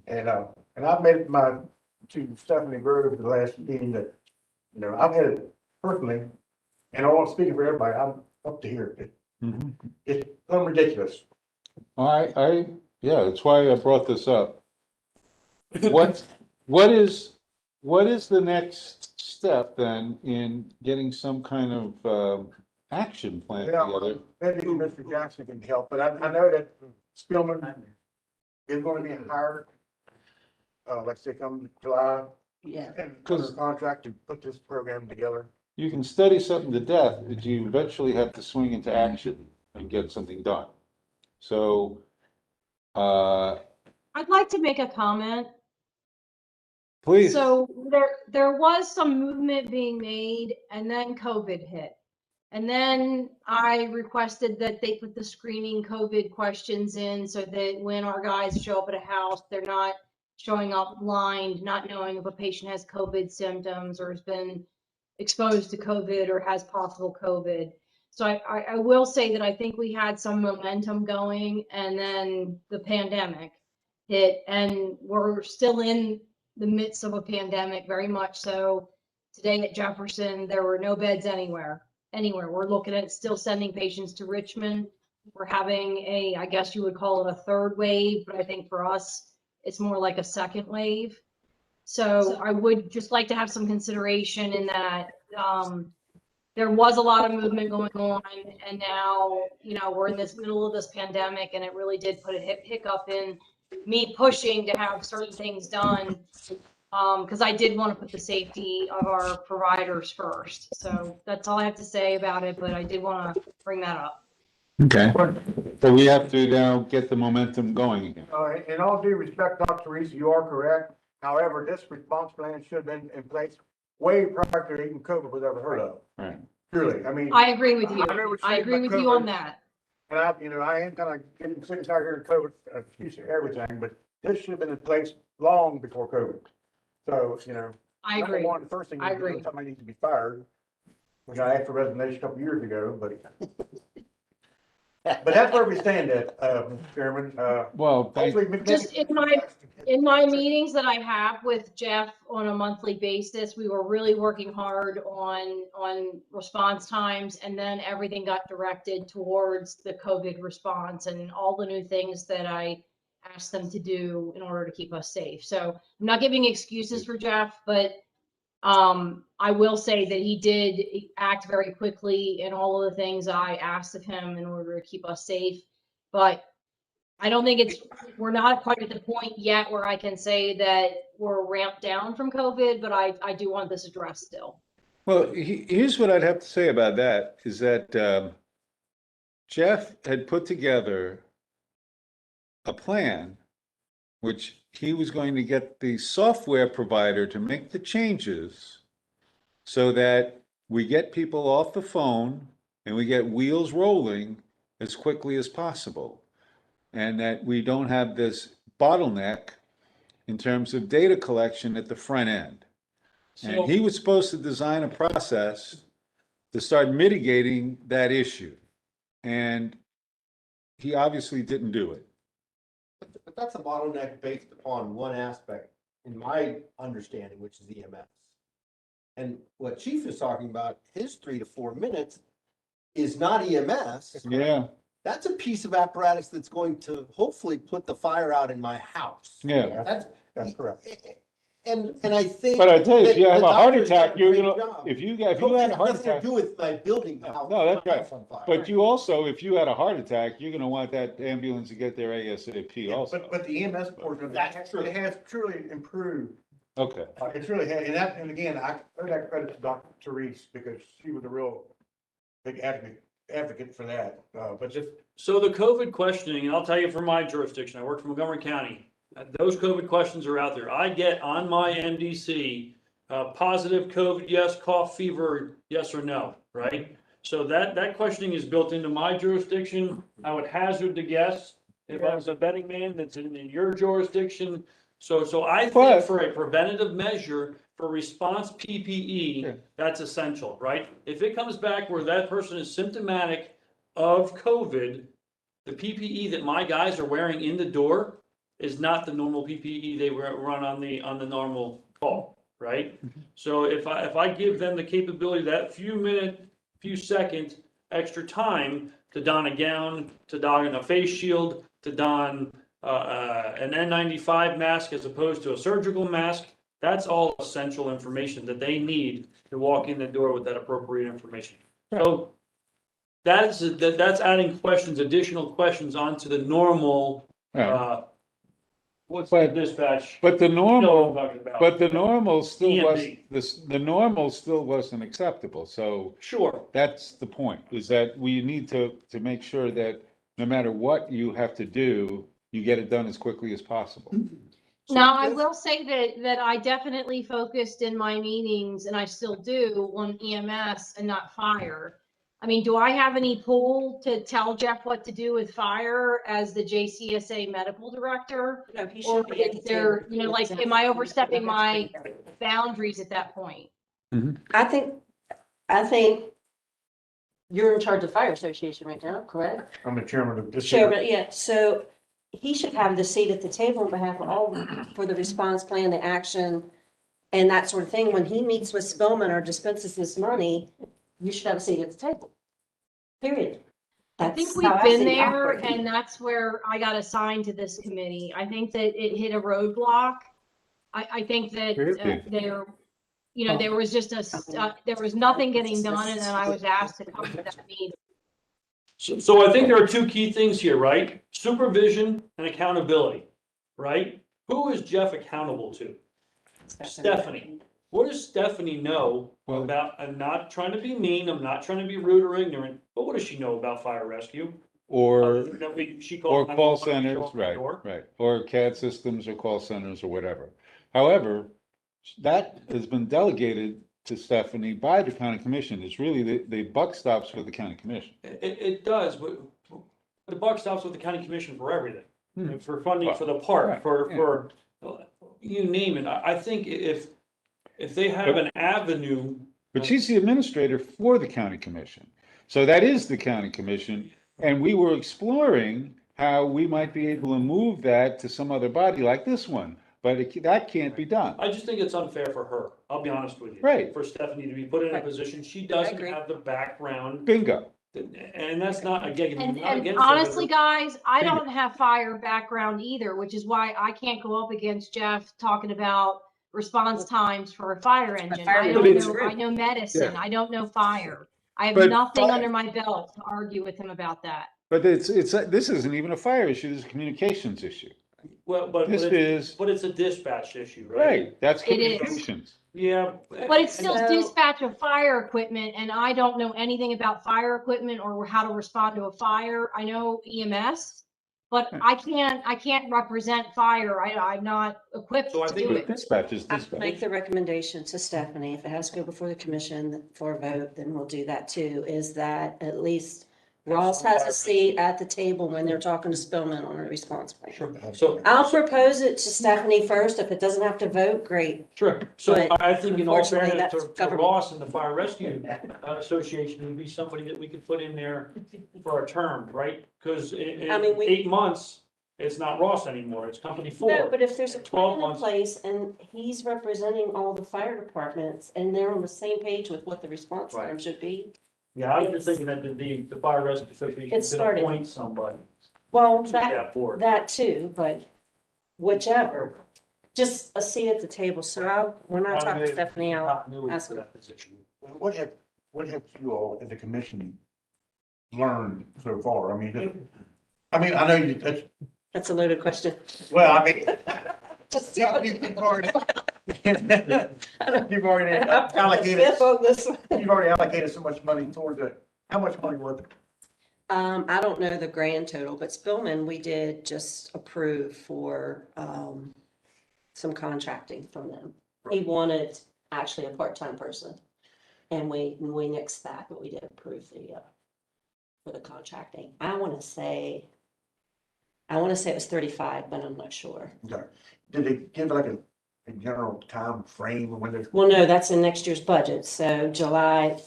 And I've made it to Stephanie Grove the last meeting that, I've had it personally, and I want to speak for everybody, I'm up to here. It's ridiculous. Yeah, that's why I brought this up. What is the next step then in getting some kind of action plan together? Maybe Mr. Jackson can help, but I know that Spillman is going to be hired, let's say come July, Yeah. and under contract to put this program together. You can study something to death, but you eventually have to swing into action and get something done. So, I'd like to make a comment. please. So there was some movement being made and then COVID hit. And then I requested that they put the screening COVID questions in so that when our guys show up at a house, they're not showing up blind, not knowing if a patient has COVID symptoms or has been exposed to COVID or has possible COVID. So I will say that I think we had some momentum going and then the pandemic hit and we're still in the midst of a pandemic, very much so. Today at Jefferson, there were no beds anywhere. We're looking at still sending patients to Richmond. We're having I guess you would call it a third wave, but I think for us, it's more like a second wave. So I would just like to have some consideration in that there was a lot of movement going on and now, we're in this middle of this pandemic and it really did put a hiccup in me pushing to have certain things done. Because I did want to put the safety of our providers first. So that's all I have to say about it, but I did want to bring that up. Okay. So we have to now get the momentum going again. In all due respect, Dr. Reese, you are correct. However, this response plan should have been in place way prior to even COVID was ever heard of. Right. Truly, I mean. I agree with you. I know what you're I saying agree about with you COVID. on that. And I am kind of getting sick and tired here in COVID, excuse everything, but this should have been in place long before COVID. So, I number agree. one, the first thing I you do agree. is somebody needs to be fired, which I asked for resignation a couple years ago, but. But that's where we stand at, Mr. Chairman. Well, Hopefully, maybe- Just in my meetings that I have with Jeff on a monthly basis, we were really working hard on response times and then everything got directed towards the COVID response and all the new things that I asked them to do in order to keep us safe. So I'm not giving excuses for Jeff, but I will say that he did act very quickly in all of the things I asked of him in order to keep us safe. But I don't think we're not quite at the point yet where I can say that we're ramped down from COVID, but I do want this addressed still. well, here's what I'd have to say about that is that Jeff had put together a plan which he was going to get the software provider to make the changes so that we get people off the phone and we get wheels rolling as quickly as possible. And that we don't have this bottleneck in terms of data collection at the front end. And So, he was supposed to design a process to start mitigating that issue. And he obviously didn't do it. But that's a bottleneck based upon one aspect, in my understanding, which is EMS. And what Chief is talking about, his 3 to 4 minutes is not EMS. Yeah, That's a piece of apparatus that's going to hopefully put the fire out in my house. yeah. That's correct. And I think. But I tell you, if you that have the a heart doctors did attack, you're great gonna, job. if you had a COVID has heart nothing to attack. do with my building the house. No, that's my right. house on fire. But you also, if you had a heart attack, you're gonna want that ambulance to get there ASAP Yeah, also. But the EMS portion of that, it has truly improved. Okay. It's really had, and again, I owe that credit to Dr. Therese, because she was a real big advocate for that, but just. so the COVID questioning, and I'll tell you from my jurisdiction, I work for Montgomery County. Those COVID questions are out there. I get on my MDC, positive COVID, yes, cough, fever, yes or no, right? So that questioning is built into my jurisdiction. I would hazard to guess if I was a betting man that's in your jurisdiction. So I think But- for a preventative measure for response Yeah. PPE, that's essential, right? If it comes back where that person is symptomatic of COVID, the PPE that my guys are wearing in the door is not the normal PPE they run on the normal call, right? So if I give them the capability, that few seconds, extra time to don a gown, to don a face shield, to don an N95 mask as opposed to a surgical mask, that's all essential information that they need to walk in the door with that appropriate information. So that's adding questions, additional questions onto the normal, Right. what's the But- dispatch? But the You know what I'm normal, talking about. but the normal still was, EMD. the normal still wasn't acceptable. So Sure, that's the point, is that we need to make sure that no matter what you have to do, you get it done as quickly as possible. Now, I will say that I definitely focused in my meetings, and I still do, on EMS and not fire. I mean, do I have any pull to tell Jeff what to do with fire as the JCESA medical director? No, he Or should be at is the there, table. you know, like, am I overstepping my boundaries at that point? I think you're in charge of fire association right now, correct? I'm the chairman of this. Chairman, yeah, so he should have the seat at the table on behalf of all, for the response plan, the action, and that sort of thing. When he meets with Spillman or dispenses this money, you should have a seat at the table. Period. I think That's we've how I been see it there, operating. and that's where I got assigned to this committee. I think that it hit a roadblock. I think that Really? there, you know, there was just there was nothing getting done, and then I was asked to come to that meeting. so I think there are two key things here, right? Supervision and accountability, right? Who is Jeff accountable to? Stephanie. What does Stephanie know Well- about, I'm not trying to be mean, I'm not trying to be rude or ignorant, but what does she know about fire rescue? Or, She or calls call 911, show centers, up at the right, door. right, or CAD systems or call centers or whatever. However, that has been delegated to Stephanie by the county commission. It's really, the buck stops with the county commission. It does, but the buck stops with the county commission for everything. Hmm. For funding for the park, for, you name it. I think if they have an avenue. But she's the administrator for the county commission. So that is the county commission. And we were exploring how we might be able to move that to some other body like this one, but that can't be done. I just think it's unfair for her. I'll be honest with you. Right. For Stephanie to be put in a Right. position, she doesn't agree. have the background, Bingo. and that's not, again, And, not and against her, but honestly, her- guys, I don't have fire background either, which is why I can't go up against Jeff talking about response times for a fire engine. I But don't it's- know, I know medicine, I don't know fire. I have But nothing fire- under my belt to argue with him about that. But this isn't even a fire issue, this is a communications issue. Well, but This it's, is, but it's a dispatch issue, right? right, that's It is. communications. Yeah. But it's still So- dispatch of fire equipment, and I don't know anything about fire equipment or how to respond to a fire. I know EMS, but I can't represent fire. I'm not equipped So I to think do that it. Dispatch is I'll dispatch. make the recommendation to Stephanie, if it has to go before the commission for a vote, then we'll do that too, is that at least Ross has a seat at the table when they're talking to Spillman on a response plan. Sure. So, I'll propose it to Stephanie first. If it doesn't have to vote, great. sure. So But I think in all unfortunately, fairness that's to government. Ross and the Fire Rescue Association, would be somebody that we could put in there for a term, right? Because in I mean, we- 8 months, it's not Ross anymore, it's company No, four. but if there's a 12 plan in months. place and he's representing all the fire departments and they're on the same page with what the response Right. time should be. Yeah, I was just thinking that the Fire Rescue Association It could started. appoint somebody Well, to that, that board. that too, but whichever, just a seat at the table. So when I talk to Stephanie, I'll Continuity ask for her. that position. What have you all as a commission learned so far? I know you, That's a loaded question. well, I mean. Just Yeah, you've already allocated, Fifth on this one. you've already allocated so much money towards it. How much money was it? I don't know the grand total, but Spillman, we did just approve for, some contracting from them. He wanted actually a part-time person. And we nixed that, but we did approve for the contracting. I wanna say it was 35, but I'm not sure. Okay. Did they give like a general time frame when they're? Well, no, that's in next year's budget, so July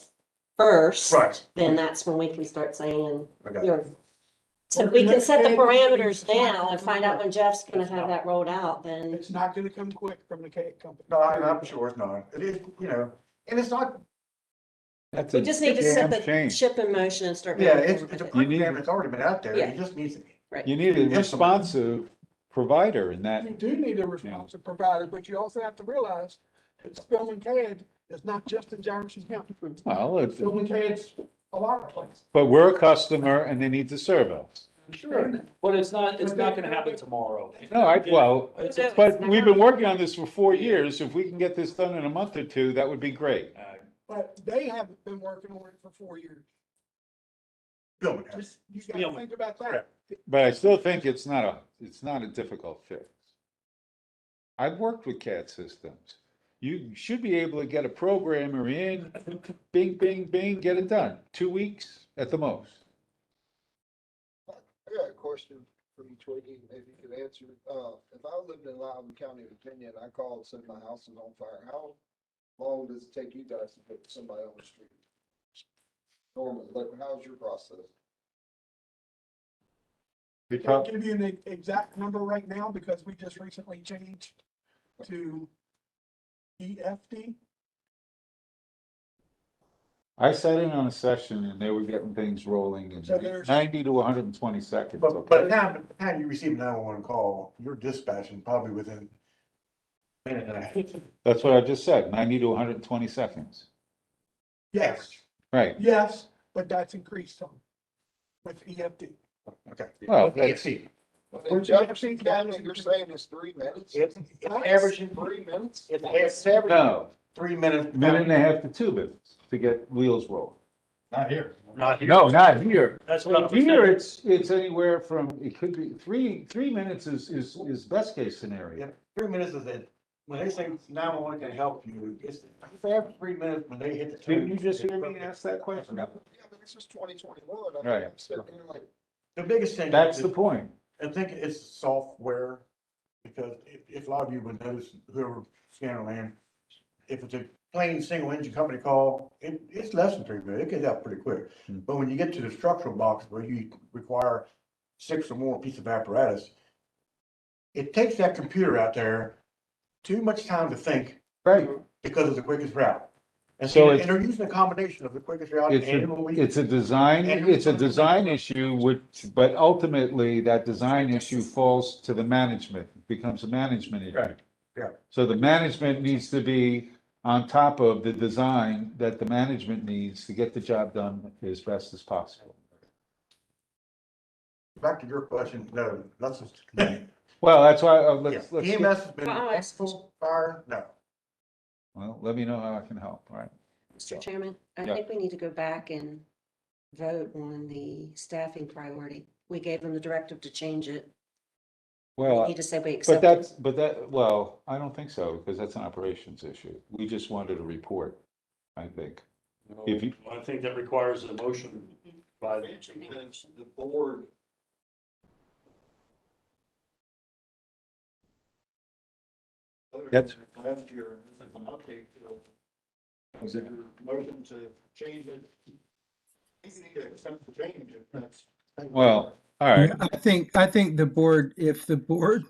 1st. Right. Then that's when we can start saying, Okay. you're. So we can set the parameters now and find out when Jeff's gonna have that rolled out, then. It's not gonna come quick from the cake company. No, I'm sure it's not. It is, and it's not, That's We a just need to set damn the shame. ship in motion and start. yeah, moving it's forward a with it. program that's already been out there. Yeah. It just needs to. You need a responsive provider in that. You do need a responsive provider, but you also have to realize that Spillman CAD is not just in Jefferson County. Well, Spillman CAD's a lot of places. but we're a customer and they need to serve us. Sure. But it's not gonna happen tomorrow. No, well, It's No. but we've been working on this for 4 years. If we can get this done in a month or two, that would be great. But they haven't been working on it for 4 years. Building house. Just, you gotta think about that. But I still think it's not a difficult fix. I've worked with CAD systems. You should be able to get a programmer in, bing, bing, bing, get it done. 2 weeks at the most. I got a question for you, Twiggy, if you could answer. If I lived in Loudoun County, Virginia, and I called and said my house is on fire, how long does it take you guys to put somebody on the street? Normally, like, how's your process? I can't give you an exact number right now because we just recently changed to EFD. I sat in on a session and they were getting things rolling in So there's- 90 to 120 seconds. But by the time you receive a 911 call, you're dispatching probably within a minute and a half. That's what I just said, 90 to 120 seconds. Yes, Right. yes, but that's increased some with EFD. Okay. Well, EFC. In Jefferson County, you're saying it's 3 minutes? It's averaging, 3 minutes? it's averaging No, 3 minutes. minute and a half to 2 minutes to get wheels rolling. Not here. Not here. No, not here. That's what. Here, it's anywhere from, it could be 3 minutes is best case scenario. Yeah, 3 minutes is it. When they say 911 can help you, it's after 3 minutes when they hit the. Didn't you just hear me ask that question? Yeah, but this is 2021. I mean, Right. I'm sitting here like, The biggest thing. That's is- the point. I think it's software, because if a lot of you would notice, whoever scanning land, if it's a plain single engine company call, it's less than 3 minutes, it gets out pretty quick. Hmm. But when you get to the structural box where you require 6 or more pieces of apparatus, it takes that computer out there too much time to think Right. because it's the quickest route. And So so, it's- and they're using a combination of the quickest route and what we. It's a design issue which, but ultimately that design issue falls to the management, it becomes a management issue. Right, yeah. So the management needs to be on top of the design that the management needs to get the job done as best as possible. Back to your question, no, let's just. Well, that's why, Yeah, let's, EMS has been, Well, I'll ask- fire, no. well, let me know how I can help, all right? Mr. Chairman, I Yeah. think we need to go back and vote on the staffing priority. We gave them the directive to change it. We Well, need to say we but accept it. well, I don't think so, because that's an operations issue. We just wanted a report, I think. If you- I think that requires a motion by the. The board. That's- Last year, as an update, was there a motion to change it? You need to accept the change if that's. Well, all right, Yeah, I think the board, if the board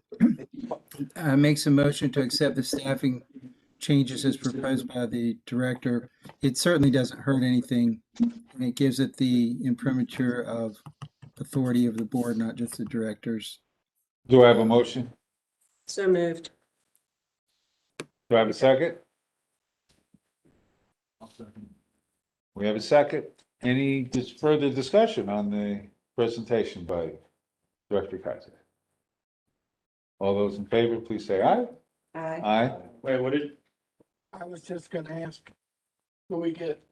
makes a motion to accept the staffing changes as proposed by the director, it certainly doesn't hurt anything. And it gives it the imprimatur of authority of the board, not just the directors. do I have a motion? So moved. Do I have a second? We have a second. Any further discussion on the presentation by Director Kaiser? All those in favor, please say aye. Aye. Aye. Wait, what did, I was just gonna ask, will we get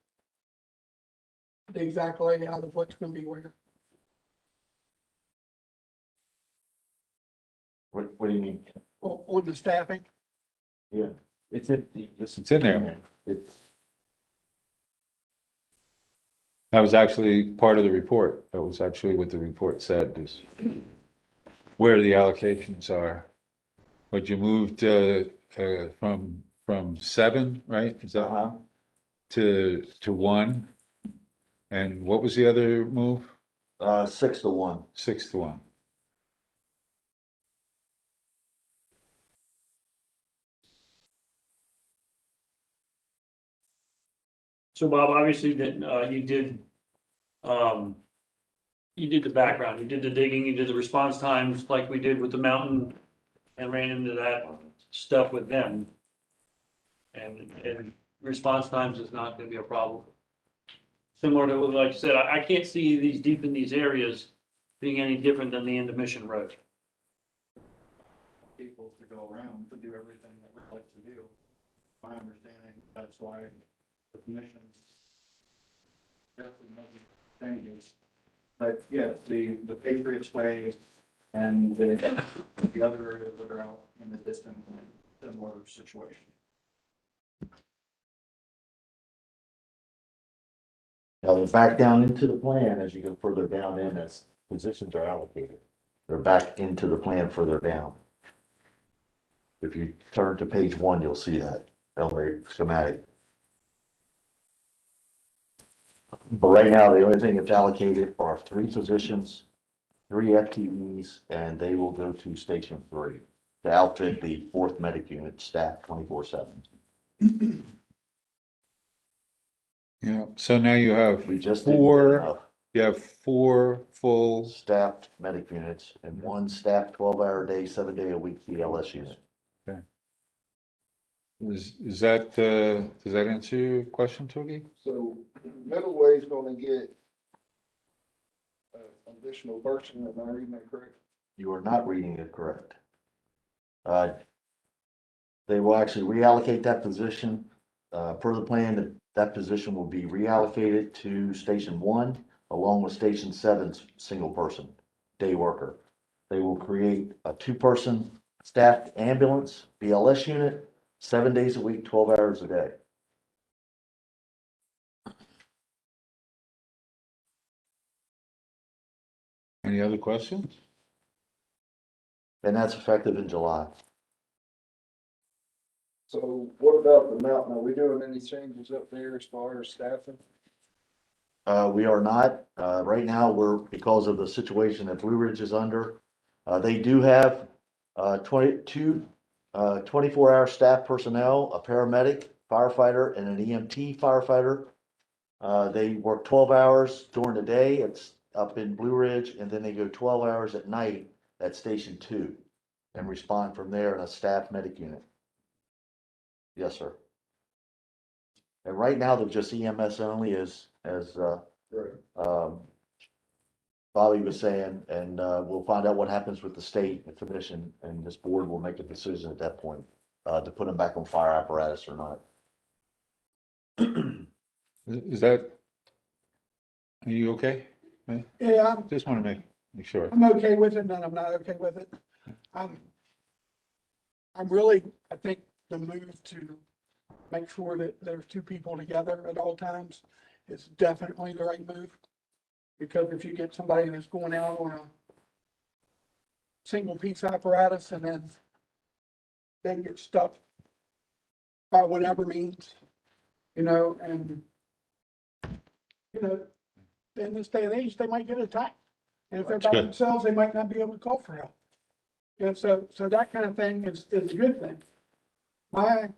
the exact layout of what's gonna be where? What do you mean? On the staffing? Yeah, It's in there. it's, That was actually part of the report. That was actually what the report said, is where the allocations are. But you moved from 7, right? Is that uh-huh, to 1? And what was the other move? 6-1. 6 to 1. so Bob, obviously that, you did the background, you did the digging, you did the response times like we did with the mountain and ran into that stuff with them. And response times is not gonna be a problem. Similar to, like I said, I can't see these deep in these areas being any different than the end of Mission Road. People to go around to do everything that we'd like to do. My understanding, that's why the commission definitely making changes. But yes, the Patriots Way and the other areas that are out in the distance, similar situation. Now, they're back down into the plan as you go further down in as positions are allocated. They're back into the plan further down. If you turn to page 1, you'll see that elevator schematic. But right now, the only thing that's allocated are 3 positions, 3 FTEs, and they will go to Station 3 to outfit the 4th medic unit staff 24/7. Yeah, so now you have We just didn't get 4, enough you have 4 full, staffed medic units and 1 staffed 12-hour day, 7-day-a-week BLS unit. is that, does that answer your question, Togi? So Middleway is gonna get additional person, am I reading that correct? You are not reading it correct. They will actually reallocate that position, per the plan, that position will be reallocated to Station 1, along with Station 7's single person, day worker. They will create a 2-person staffed ambulance, BLS unit, 7 days a week, 12 hours a day. Any other questions? And that's effective in July. So what about the mountain? Are we doing any changes up there as far as staffing? We are not, right now, because of the situation that Blue Ridge is under, they do have, 24-hour staff personnel, a paramedic, firefighter, and an EMT firefighter. They work 12 hours during the day, it's up in Blue Ridge, and then they go 12 hours at night at Station 2 and respond from there in a staff medic unit. Yes, sir. And right now, they're just EMS only as Bobby was saying, and we'll find out what happens with the state and commission, and this board will make a decision at that point, to put them back on fire apparatus or not. Is that, are you okay? Yeah, Just want to make sure. I'm okay with it, and I'm not okay with it. I'm really, I think the move to make sure that there's two people together at all times is definitely the right move. Because if you get somebody that's going out on a single piece apparatus and then they get stuck by whatever means, and, in this day and age, they might get attacked. And if they're by Good. themselves, they might not be able to call for help. And so that kind of thing is a good thing. My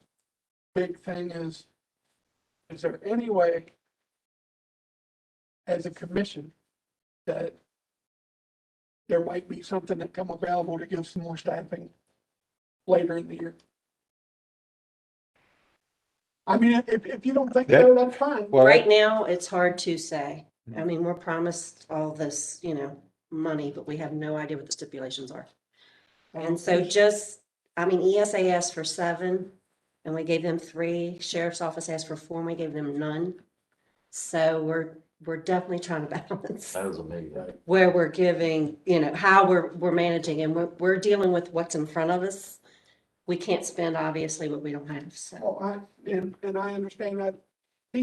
big thing is there any way as a commission that there might be something that come available to give some more staffing later in the year? I mean, if you don't think so, that's fine. Well, Right now, it's hard to say. I mean, we're promised all this, money, but we have no idea what the stipulations are. And so ESA asked for 7 and we gave them 3. Sheriff's Office asked for 4 and we gave them none. So we're definitely trying to balance That is amazing. where we're giving, how we're managing, and we're dealing with what's in front of us. We can't spend obviously what we don't have, so. Oh, and I understand that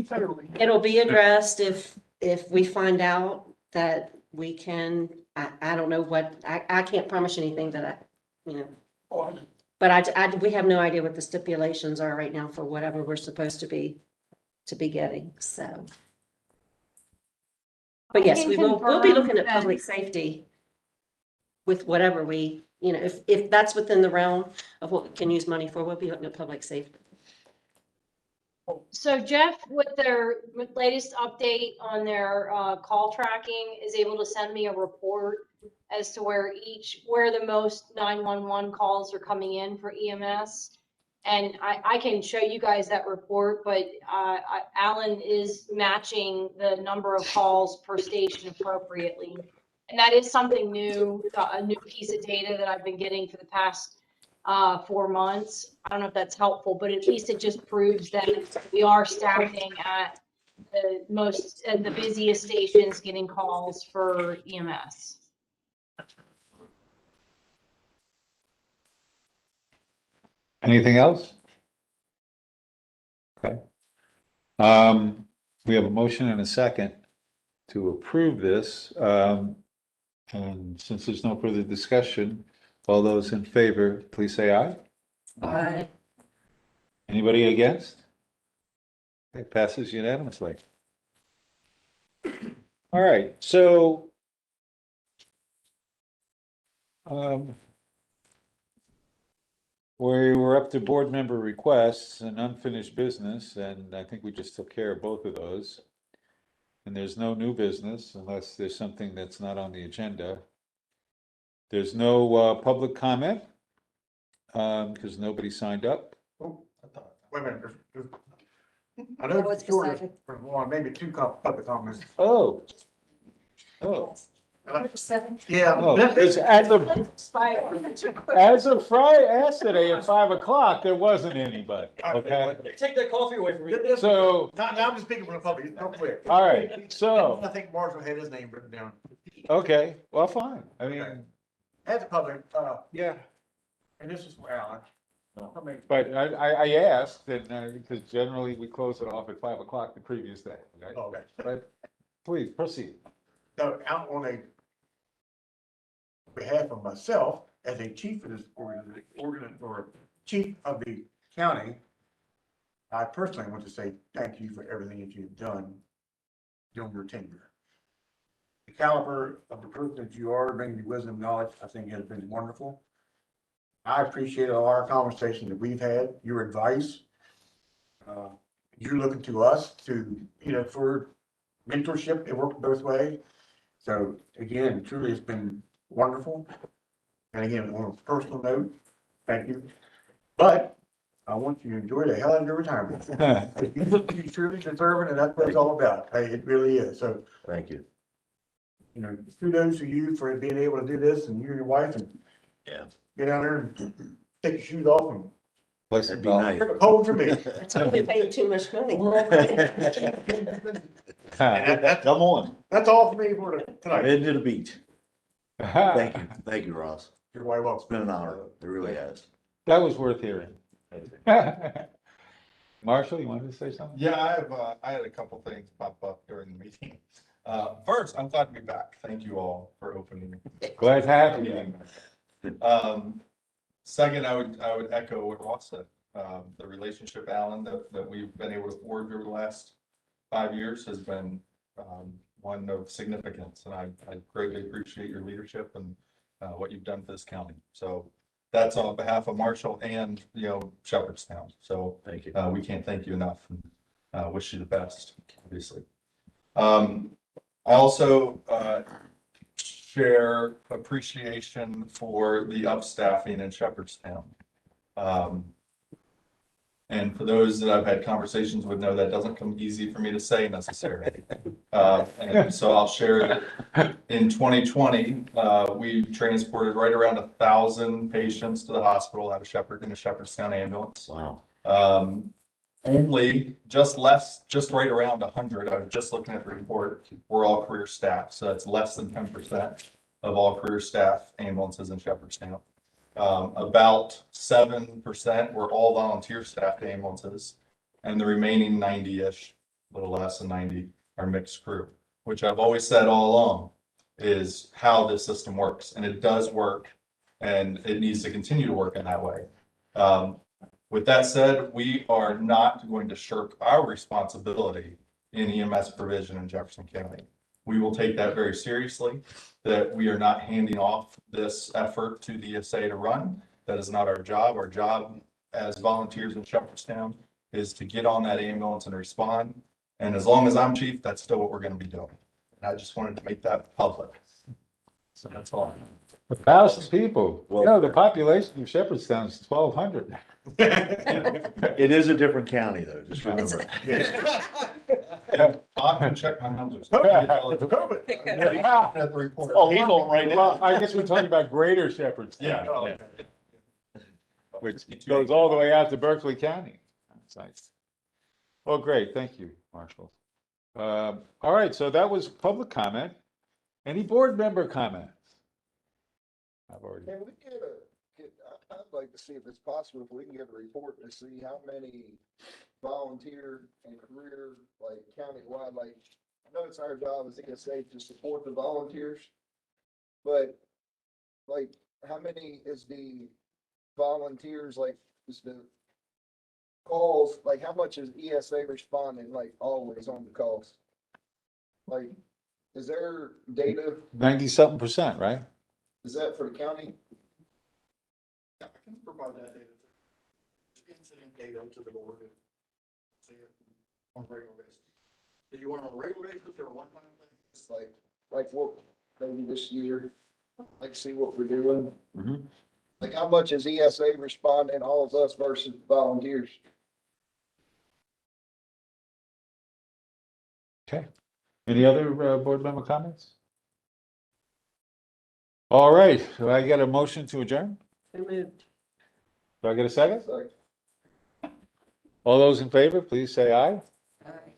totally. It'll be addressed if we find out that we can, I don't know what, I can't promise you anything that Oh, but we have no idea what the stipulations are right now for whatever we're supposed to be getting, so. But yes, we'll be looking at public safety with whatever we, if that's within the realm of what we can use money for, we'll be looking at public safety. So Jeff, with their latest update on their call tracking, is able to send me a report as to where the most 911 calls are coming in for EMS. And I can show you guys that report, but Alan is matching the number of calls per station appropriately. And that is something new, a new piece of data that I've been getting for the past 4 months. I don't know if that's helpful, but at least it just proves that we are staffing at the busiest stations getting calls for EMS. anything else? Okay. We have a motion and a second to approve this. And since there's no further discussion, all those in favor, please say aye. Anybody against? It passes unanimously. All right, so we were up to board member requests and unfinished business, and I think we just took care of both of those. And there's no new business unless there's something that's not on the agenda. There's no public comment because nobody signed up. Wait a minute, I know it's short of one, maybe 2 public comments. Oh, Yeah. oh, it's as of Friday, yesterday at 5 o'clock, there wasn't anybody, okay? Take that coffee away from me. So, Now I'm just speaking for the public, real quick. all right, so, I think Marshall had his name written down. okay, well, fine, I mean, As a public, yeah. and this is for Alan. I mean, But I asked, and, because generally we close it off at 5 o'clock the previous day, okay? okay. But please, proceed. So out on behalf of myself, as a chief of this or chief of the county, I personally want to say thank you for everything that you've done during your tenure. The caliber of the person that you are, bringing the wisdom and knowledge, I think has been wonderful. I appreciate all our conversations that we've had, your advice. You're looking to us to, for mentorship, it worked both ways. So again, truly it's been wonderful. And again, on a personal note, thank you. But I want you to enjoy the hell out of your retirement. You truly deserve it, and that's what it's all about. Hey, it really is. So Thank you. Kudos to you for being able to do this, and you and your wife, and Yeah. get out there and take your shoes off and Place That'd the be bell. nice. hold for me. That's why we paid too much money. Come on, That's all for me for tonight. head to the beach. Thank you, Ross. You're quite It's welcome. been an honor, it really has. That was worth hearing. Marshall, you wanted to say something? Yeah, I had a couple things pop up during the meeting. First, I'm glad to be back. Thank you all for opening. Glad to have you. Second, I would echo what Ross said. The relationship, Alan, that we've been able to forge over the last 5 years has been, one of significance, and I greatly appreciate your leadership and, what you've done for this county. So that's on behalf of Marshall and, Shepherdstown. So Thank you. we can't thank you enough, and wish you the best, obviously. I also share appreciation for the upstaffing in Shepherdstown. And for those that I've had conversations with know that doesn't come easy for me to say necessarily. And so I'll share that in 2020, we transported right around 1,000 patients to the hospital out of in a Shepherdstown ambulance. Wow. Only just right around 100, I was just looking at the report, were all career staff. So that's less than 10% of all career staff ambulances in Shepherdstown. About 7% were all volunteer staffed ambulances, and the remaining 90-ish, a little less than 90, are mixed crew, which I've always said all along is how this system works. And it does work, and it needs to continue to work in that way. With that said, we are not going to shirk our responsibility in EMS provision in Jefferson County. We will take that very seriously, that we are not handing off this effort to the ESA to run. That is not our job. Our job as volunteers in Shepherdstown is to get on that ambulance and respond. And as long as I'm chief, that's still what we're going to be doing. And I just wanted to make that public. So that's all. 1,000 people. The population of Shepherdstown is 1,200. It is a different county though, just remember. I can check my numbers. Oh, he's on right now. Well, I guess we're talking about Greater Shepherdstown. Yeah. Which goes all the way out to Berkeley County. That's nice. Well, great. Thank you, Marshall. All right, so that was public comment. Any board member comments? I've already. Can we I'd like to see if it's possible, if we can get a report to see how many volunteer and career, like countywide, like, I know it's our job as ESA to support the volunteers, but like, how many is the volunteers, like, is the calls, like, how much is ESA responding, like, always on the calls? Like, is there data, 90-something%, right? is that for the county? I can provide that data. Incident data to the board. See it on a regular basis. Do you want it on a regular basis or a one-time thing? It's like what, maybe this year, like, see what we're doing? Mhm. Like, how much is ESA responding, all of us versus volunteers? Okay. Any other board member comments? All right, so I get a motion to adjourn? So moved. Do I get a second? It's like, All those in favor, please say aye.